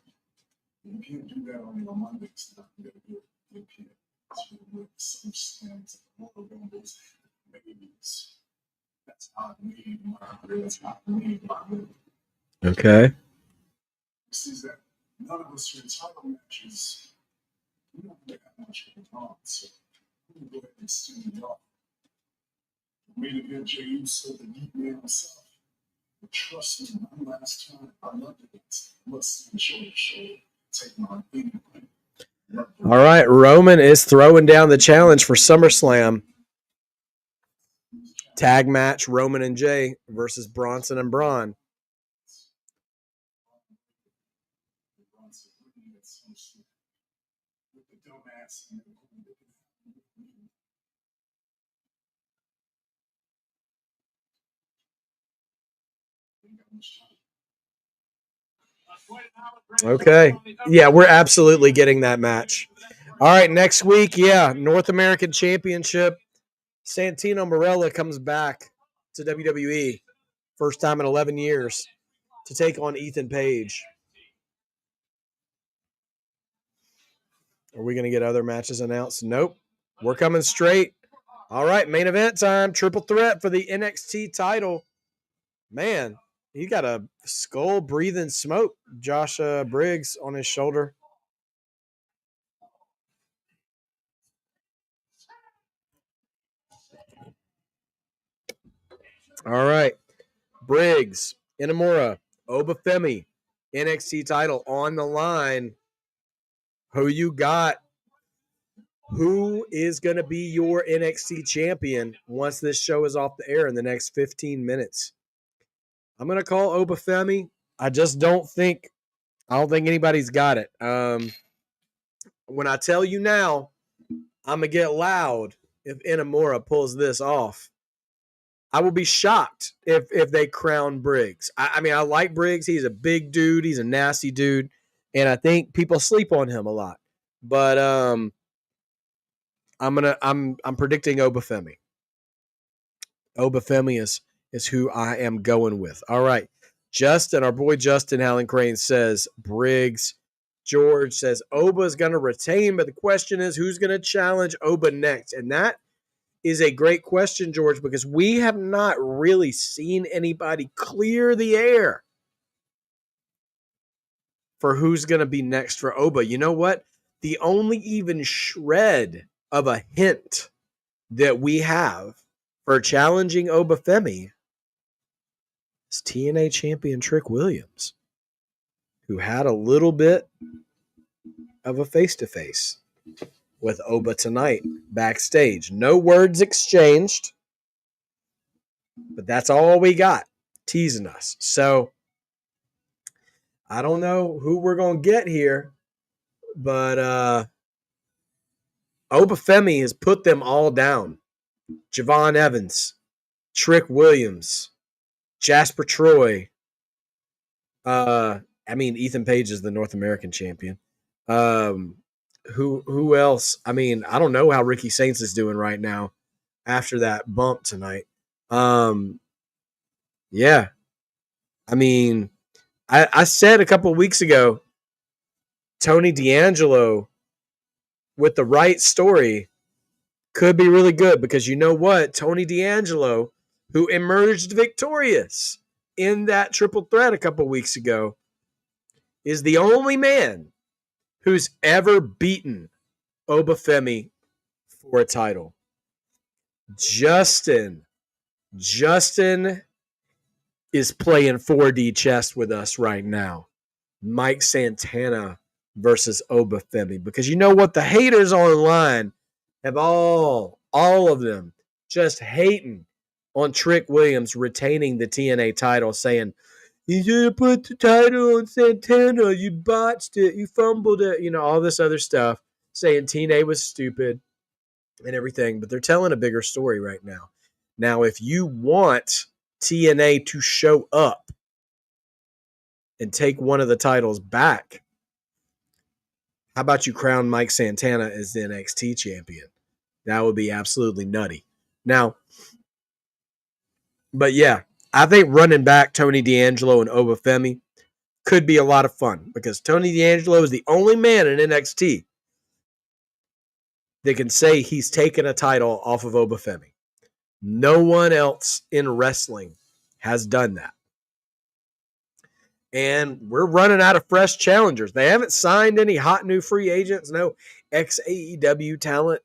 You can't do that on your Mondays. You got to do it. You can't. With some stands and all of those babies. That's how I made my career. That's how I made my living. Okay. This is that none of us are in title matches. We don't really have much going on, so we can go ahead and extend it off. Made it in Jey Uso, the deep man himself. But trust me, one last time, I love it. Let's stand shoulder to shoulder. Take my opinion. All right, Roman is throwing down the challenge for SummerSlam. Tag match, Roman and Jay versus Bronson and Braun. Okay. Yeah, we're absolutely getting that match. All right, next week, North American Championship. Santino Marella comes back to WWE. First time in 11 years to take on Ethan Page. Are we going to get other matches announced? Nope. We're coming straight. All right, main event time. Triple threat for the NXT title. Man, he got a skull breathing smoke. Josh Briggs on his shoulder. All right. Briggs, Inamura, Oba Femi, NXT title on the line. Who you got? Who is going to be your NXT champion once this show is off the air in the next 15 minutes? I'm going to call Oba Femi. I don't think anybody's got it. When I tell you now, I'm going to get loud if Inamura pulls this off. I will be shocked if they crown Briggs. I mean, I like Briggs. He's a big dude. He's a nasty dude. And I think people sleep on him a lot. But I'm predicting Oba Femi. Oba Femi is who I am going with. All right. Justin, our boy Justin Allen Crane says Briggs. George says Oba is going to retain, but the question is who's going to challenge Oba next? And that is a great question, George, because we have not really seen anybody clear the air for who's going to be next for Oba. You know what? The only even shred of a hint that we have for challenging Oba Femi is TNA champion Trick Williams, who had a little bit of a face-to-face with Oba tonight backstage. No words exchanged, but that's all we got, teasing us. So I don't know who we're going to get here, but Oba Femi has put them all down. Javon Evans, Trick Williams, Jasper Troy. Ethan Page is the North American champion. Who else? I mean, I don't know how Ricky Saints is doing right now after that bump tonight. Yeah. I mean, I said a couple of weeks ago, Tony D'Angelo with the right story could be really good because you know what? Tony D'Angelo, who emerged victorious in that triple threat a couple weeks ago, is the only man who's ever beaten Femi for a title. Justin is playing 4D chess with us right now. Mike Santana versus Femi. Because you know what? The haters online have all of them just hating on Trick Williams retaining the TNA title, saying, you should have put the title on Santana. You botched it. You fumbled it. You know, all this other stuff, saying TNA was stupid and everything. But they're telling a bigger story right now. Now, if you want TNA to show up and take one of the titles back, how about you crown Mike Santana as the NXT champion? That would be absolutely nutty. Now, but yeah, I think running back Tony D'Angelo and Femi could be a lot of fun because Tony D'Angelo is the only man in NXT that can say he's taken a title off of Femi. No one else in wrestling has done that. And we're running out of fresh challengers. They haven't signed any hot new free agents, no ex-AEW talent,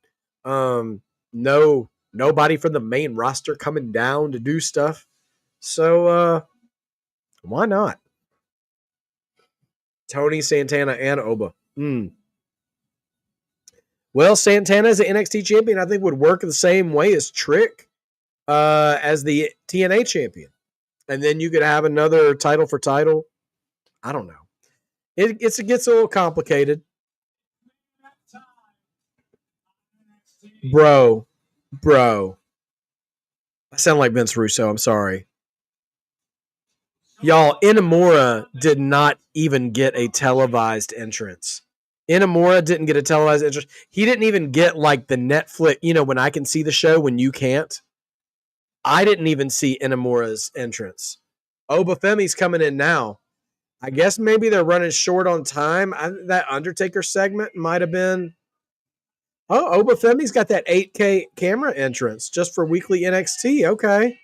nobody from the main roster coming down to do stuff. So why not? Tony, Santana, and Oba. Well, Santana as the NXT champion, I think would work the same way as Trick as the TNA champion. And then you could have another title for title. I don't know. It gets a little complicated. Bro. I sound like Vince Russo. I'm sorry. Y'all, Inamura did not even get a televised entrance. Inamura didn't get a televised entrance. He didn't even get like the Netflix, you know, when I can see the show, when you can't. I didn't even see Inamura's entrance. Femi's coming in now. I guess maybe they're running short on time. That Undertaker segment might have been. Oh, Femi's got that 8K camera entrance just for weekly NXT. Okay.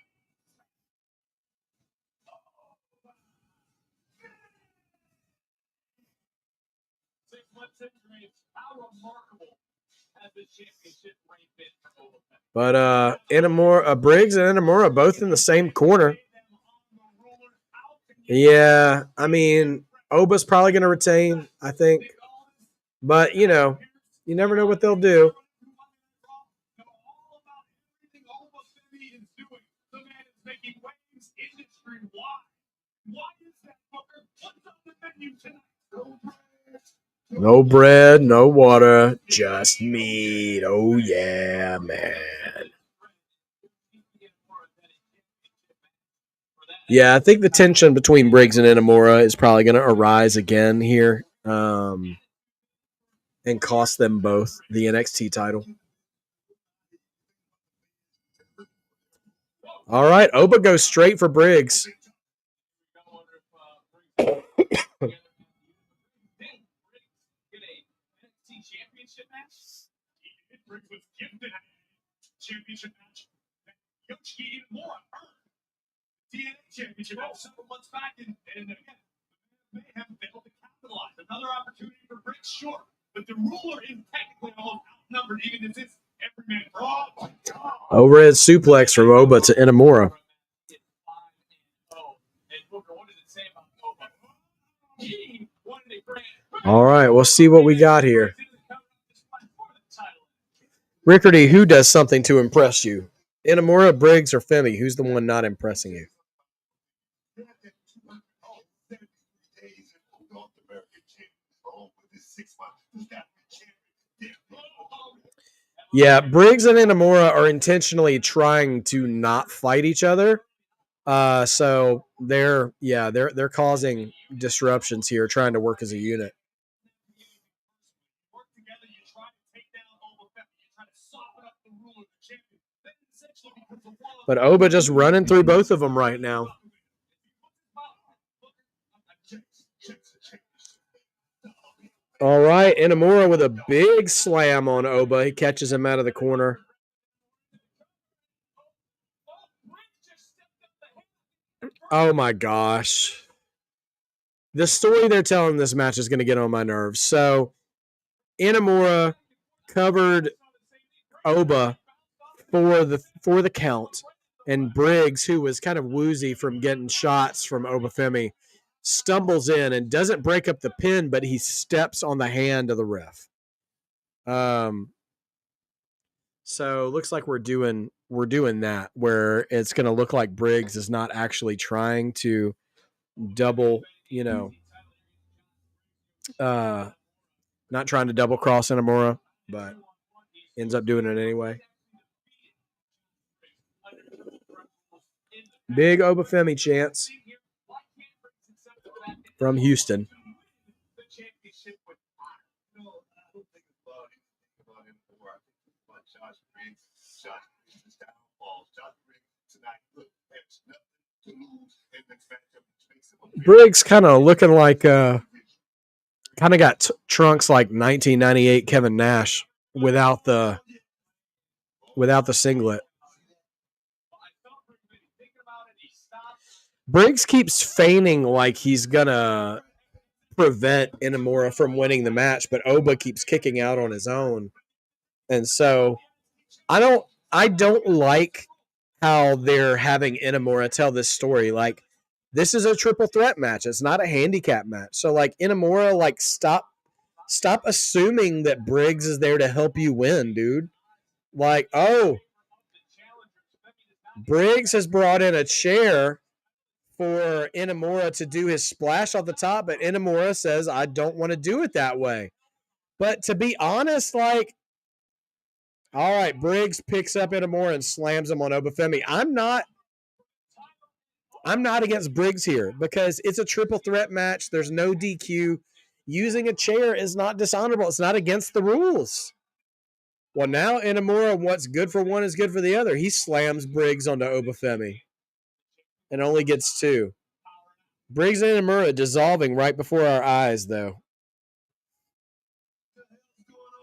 But Inamura, Briggs and Inamura both in the same corner. Yeah, I mean, Oba's probably going to retain, I think. But, you know, you never know what they'll do. No bread, no water, just meat. Oh, yeah, man. Yeah, I think the tension between Briggs and Inamura is probably going to arise again here and cost them both the NXT title. All right, Oba goes straight for Briggs. Championship match. Yoshi Inamura earned TNA Championship match several months back, and again, may have failed to capitalize. Another opportunity for Briggs, sure, but the ruler is technically almost outnumbered, even as it's every man for all. Overhead suplex from Oba to Inamura. All right, we'll see what we got here. Rickardy, who does something to impress you? Inamura, Briggs, or Femi? Who's the one not impressing you? Yeah, Briggs and Inamura are intentionally trying to not fight each other. So they're causing disruptions here, trying to work as a unit. But Oba just running through both of them right now. All right, Inamura with a big slam on Oba. He catches him out of the corner. Oh my gosh. The story they're telling this match is going to get on my nerves. So, Inamura covered Oba for the count, and Briggs, who was kind of woozy from getting shots from Oba Femi, stumbles in and doesn't break up the pin, but he steps on the hand of the ref. So looks like we're doing that, where it's going to look like Briggs is not actually trying to double, not trying to double cross Inamura, but ends up doing it anyway. Big Oba Femi chance from Houston. Briggs kind of looking like kind of got trunks like 1998 Kevin Nash without the singlet. Briggs keeps feigning like he's gonna prevent Inamura from winning the match, but Oba keeps kicking out on his own. And so I don't like how they're having Inamura tell this story. Like, this is a triple threat match. It's not a handicap match. So like Inamura, like stop assuming that Briggs is there to help you win, dude. Like, oh, Briggs has brought in a chair for Inamura to do his splash off the top, but Inamura says, I don't want to do it that way. But to be honest, like, all right, Briggs picks up Inamura and slams him on Oba Femi. I'm not against Briggs here because it's a triple threat match. There's no DQ. Using a chair is not dishonorable. It's not against the rules. Well, now Inamura, what's good for one is good for the other. He slams Briggs onto Oba Femi and only gets 2. Briggs and Inamura dissolving right before our eyes, though.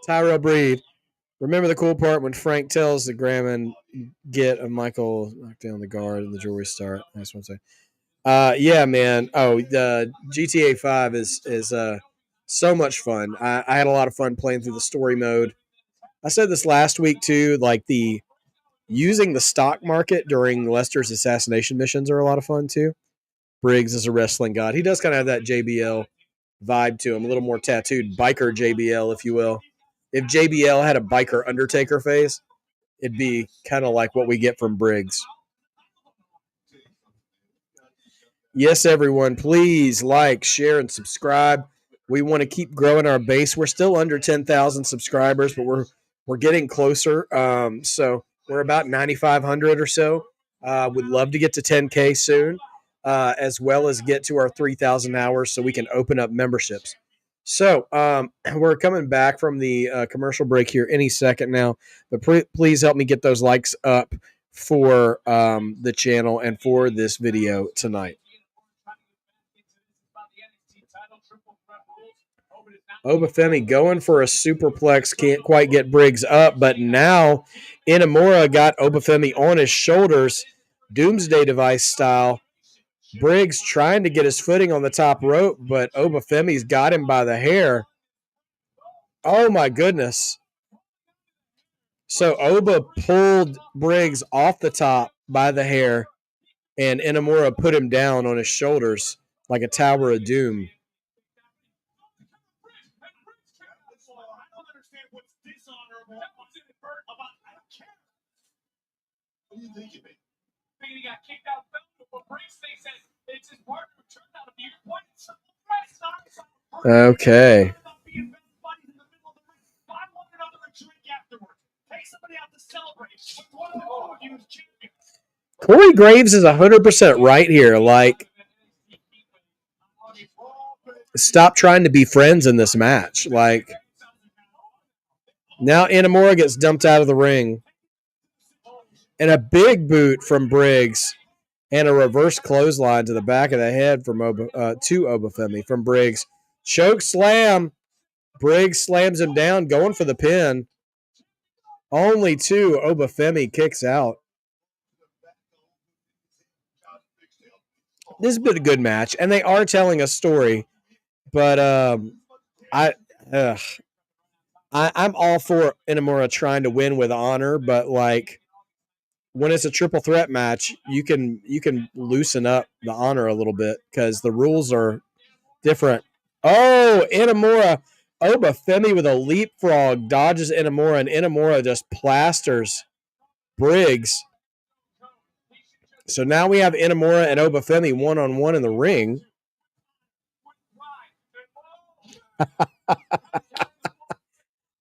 Tyra Breed. Remember the cool part when Frank tells the Graham get a Michael knock down the guard and the jewelry start. That's what I'm saying. Yeah, man. Oh, the GTA 5 is so much fun. I had a lot of fun playing through the story mode. I said this last week too. Like using the stock market during Lester's assassination missions are a lot of fun too. Briggs is a wrestling god. He does kind of have that JBL vibe to him, a little more tattooed, biker JBL, if you will. If JBL had a biker Undertaker face, it'd be kind of like what we get from Briggs. Yes, everyone, please like, share, and subscribe. We want to keep growing our base. We're still under 10,000 subscribers, but we're getting closer. So we're about 9,500 or so. Would love to get to 10K soon, as well as get to our 3,000 hours so we can open up memberships. So we're coming back from the commercial break here any second now, but please help me get those likes up for the channel and for this video tonight. Oba Femi going for a superplex, can't quite get Briggs up, but now Inamura got Oba Femi on his shoulders, Doomsday Device style. Briggs trying to get his footing on the top rope, but Oba Femi's got him by the hair. Oh my goodness. So Oba pulled Briggs off the top by the hair, and Inamura put him down on his shoulders like a Tower of Doom. Okay. Corey Graves is 100% right here. Like, stop trying to be friends in this match. Like, now Inamura gets dumped out of the ring. And a big boot from Briggs and a reverse clothesline to the back of the head from Oba Femi from Briggs. Choke slam. Briggs slams him down, going for the pin. Only 2. Oba Femi kicks out. this has been a good match, and they are telling a story. But I'm all for Inamura trying to win with honor, but like when it's a triple threat match, you can loosen up the honor a little bit because the rules are different. Oh, Inamura. Oba Femi with a leapfrog dodges Inamura, and Inamura just plasters Briggs. So now we have Inamura and Oba Femi one-on-one in the ring.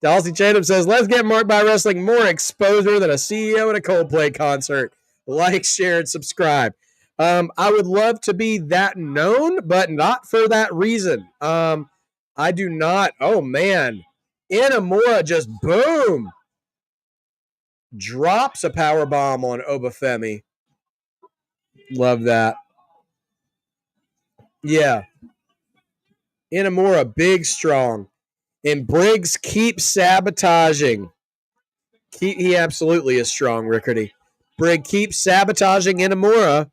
Dalsy Chatham says, let's get Marked by Wrestling more exposure than a CEO at a Coldplay concert. Like, share, and subscribe. I would love to be that known, but not for that reason. I do not. Oh, man. Inamura just, boom, drops a powerbomb on Oba Femi. Love that. Yeah. Inamura, big, strong. And Briggs keeps sabotaging. He absolutely is strong, Rickardy. Briggs keeps sabotaging Inamura.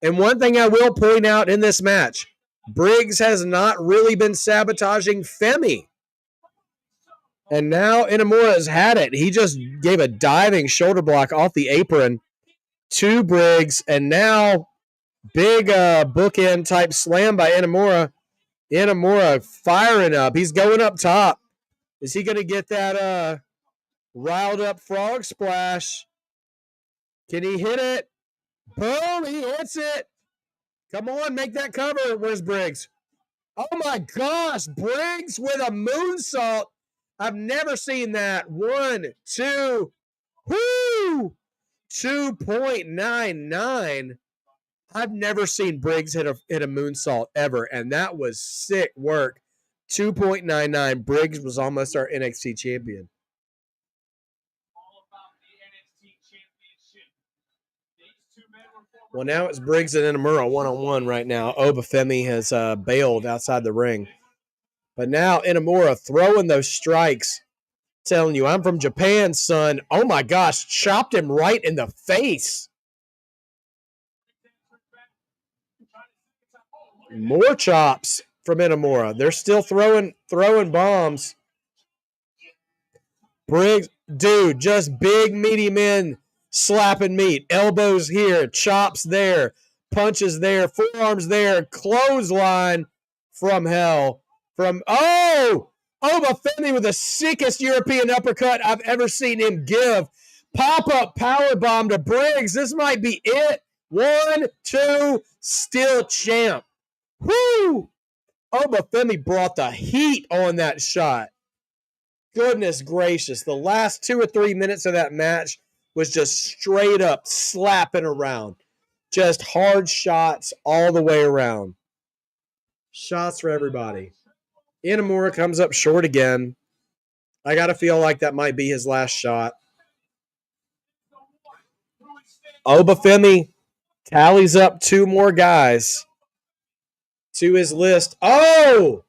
And one thing I will point out in this match, Briggs has not really been sabotaging Femi. And now Inamura has had it. He just gave a diving shoulder block off the apron to Briggs. And now big bookend type slam by Inamura. Inamura firing up. He's going up top. Is he going to get that riled up frog splash? Can he hit it? Boom, he hits it. Come on, make that cover. Where's Briggs? Oh my gosh, Briggs with a moonsault. I've never seen that. 1, 2, whoo! 2.99. I've never seen Briggs hit a moonsault ever, and that was sick work. 2.99. Briggs was almost our NXT champion. Well, now it's Briggs and Inamura one-on-one right now. Oba Femi has bailed outside the ring. But now Inamura throwing those strikes. Telling you, I'm from Japan, son. Oh, my gosh. Chopped him right in the face. More chops from Inamura. They're still throwing bombs. Briggs, dude, just big, meaty men slapping meat. Elbows here, chops there, punches there, forearms there, clothesline from hell. Oba Femi with the sickest European uppercut I've ever seen him give. Pop-up powerbomb to Briggs. This might be it. 1, 2, still champ. Woo! Oba Femi brought the heat on that shot. Goodness gracious. The last 2 or 3 minutes of that match was just straight up slapping around. Just hard shots all the way around. Shots for everybody. Inamura comes up short again. I got to feel like that might be his last shot. Oba Femi tallies up 2 more guys to his list. Oh!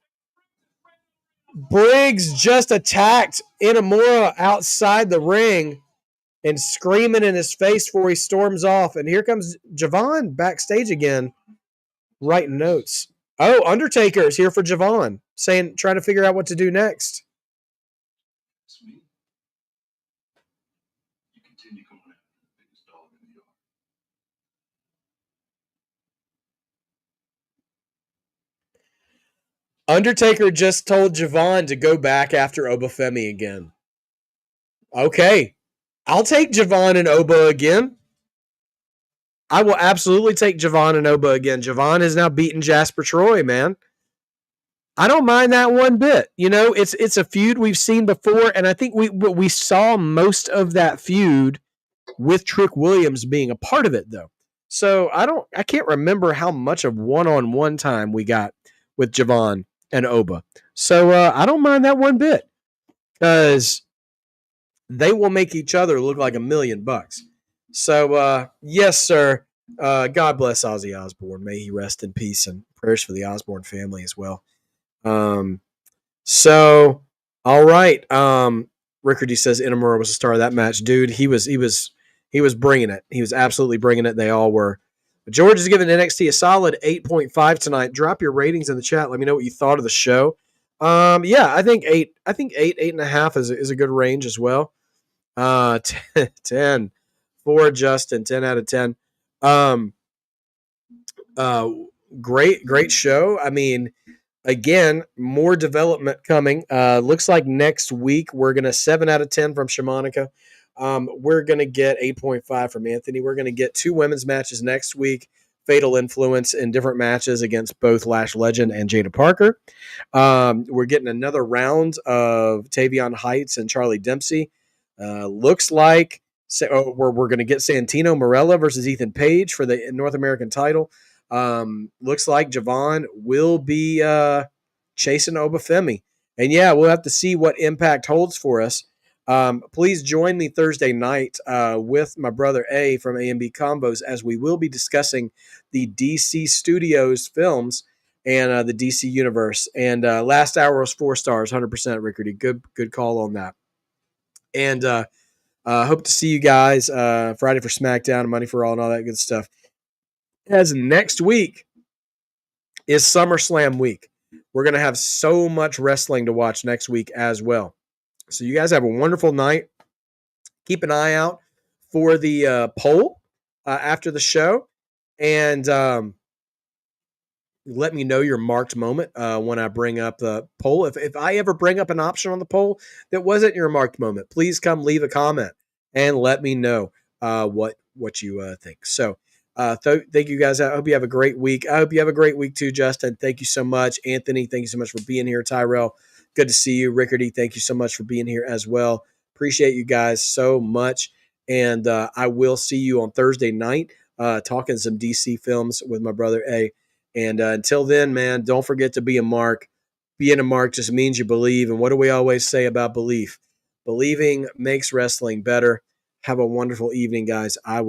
Briggs just attacked Inamura outside the ring and screaming in his face before he storms off. And here comes Javon backstage again, writing notes. Oh, Undertaker is here for Javon, trying to figure out what to do next. Undertaker just told Javon to go back after Oba Femi again. Okay. I'll take Javon and Oba again. I will absolutely take Javon and Oba again. Javon has now beaten Jasper Troy, man. I don't mind that one bit. You know, it's a feud we've seen before, and I think we saw most of that feud with Trick Williams being a part of it, though. So I can't remember how much of one-on-one time we got with Javon and Oba. So I don't mind that one bit because they will make each other look like $1 million. So yes, sir. God bless Ozzy Osbourne. May he rest in peace, and prayers for the Osbourne family as well. So all right. Rickardy says Inamura was the star of that match, dude. He was bringing it. He was absolutely bringing it. They all were. George is giving NXT a solid 8.5 tonight. Drop your ratings in the chat. Let me know what you thought of the show. Yeah, I think 8. I think 8.5 is a good range as well. 10 for Justin. 10 out of 10. Great show. I mean, again, more development coming. Looks like next week we're gonna 7 out of 10 from Shamanica. We're gonna get 8.5 from Anthony. We're gonna get 2 women's matches next week. Fatal Influence in different matches against both Lash Legend and Jada Parker. We're getting another round of Tavion Heights and Charlie Dempsey. Looks like we're going to get Santino Marella versus Ethan Page for the North American title. Looks like Javon will be chasing Obafemi. And yeah, we'll have to see what Impact holds for us. Please join me Thursday night with my brother A from A&B Combos as we will be discussing the DC Studios films and the DC Universe. And last hour was 4 stars, 100% Rickardy. Good call on that. And hope to see you guys Friday for SmackDown, Money for All, and all that good stuff. As next week is SummerSlam week. We're going to have so much wrestling to watch next week as well. So you guys have a wonderful night. Keep an eye out for the poll after the show. And let me know your marked moment when I bring up the poll. If I ever bring up an option on the poll that wasn't your marked moment, please come leave a comment and let me know what you think. So thank you guys. I hope you have a great week. I hope you have a great week too, Justin. Thank you so much. Anthony, thank you so much for being here. Tyrell, good to see you. Rickardy, thank you so much for being here as well. Appreciate you guys so much. And I will see you on Thursday night talking some DC films with my brother A. And until then, man, don't forget to be a mark. Being a mark just means you believe. And what do we always say about belief? Believing makes wrestling better. Have a wonderful evening, guys. I will.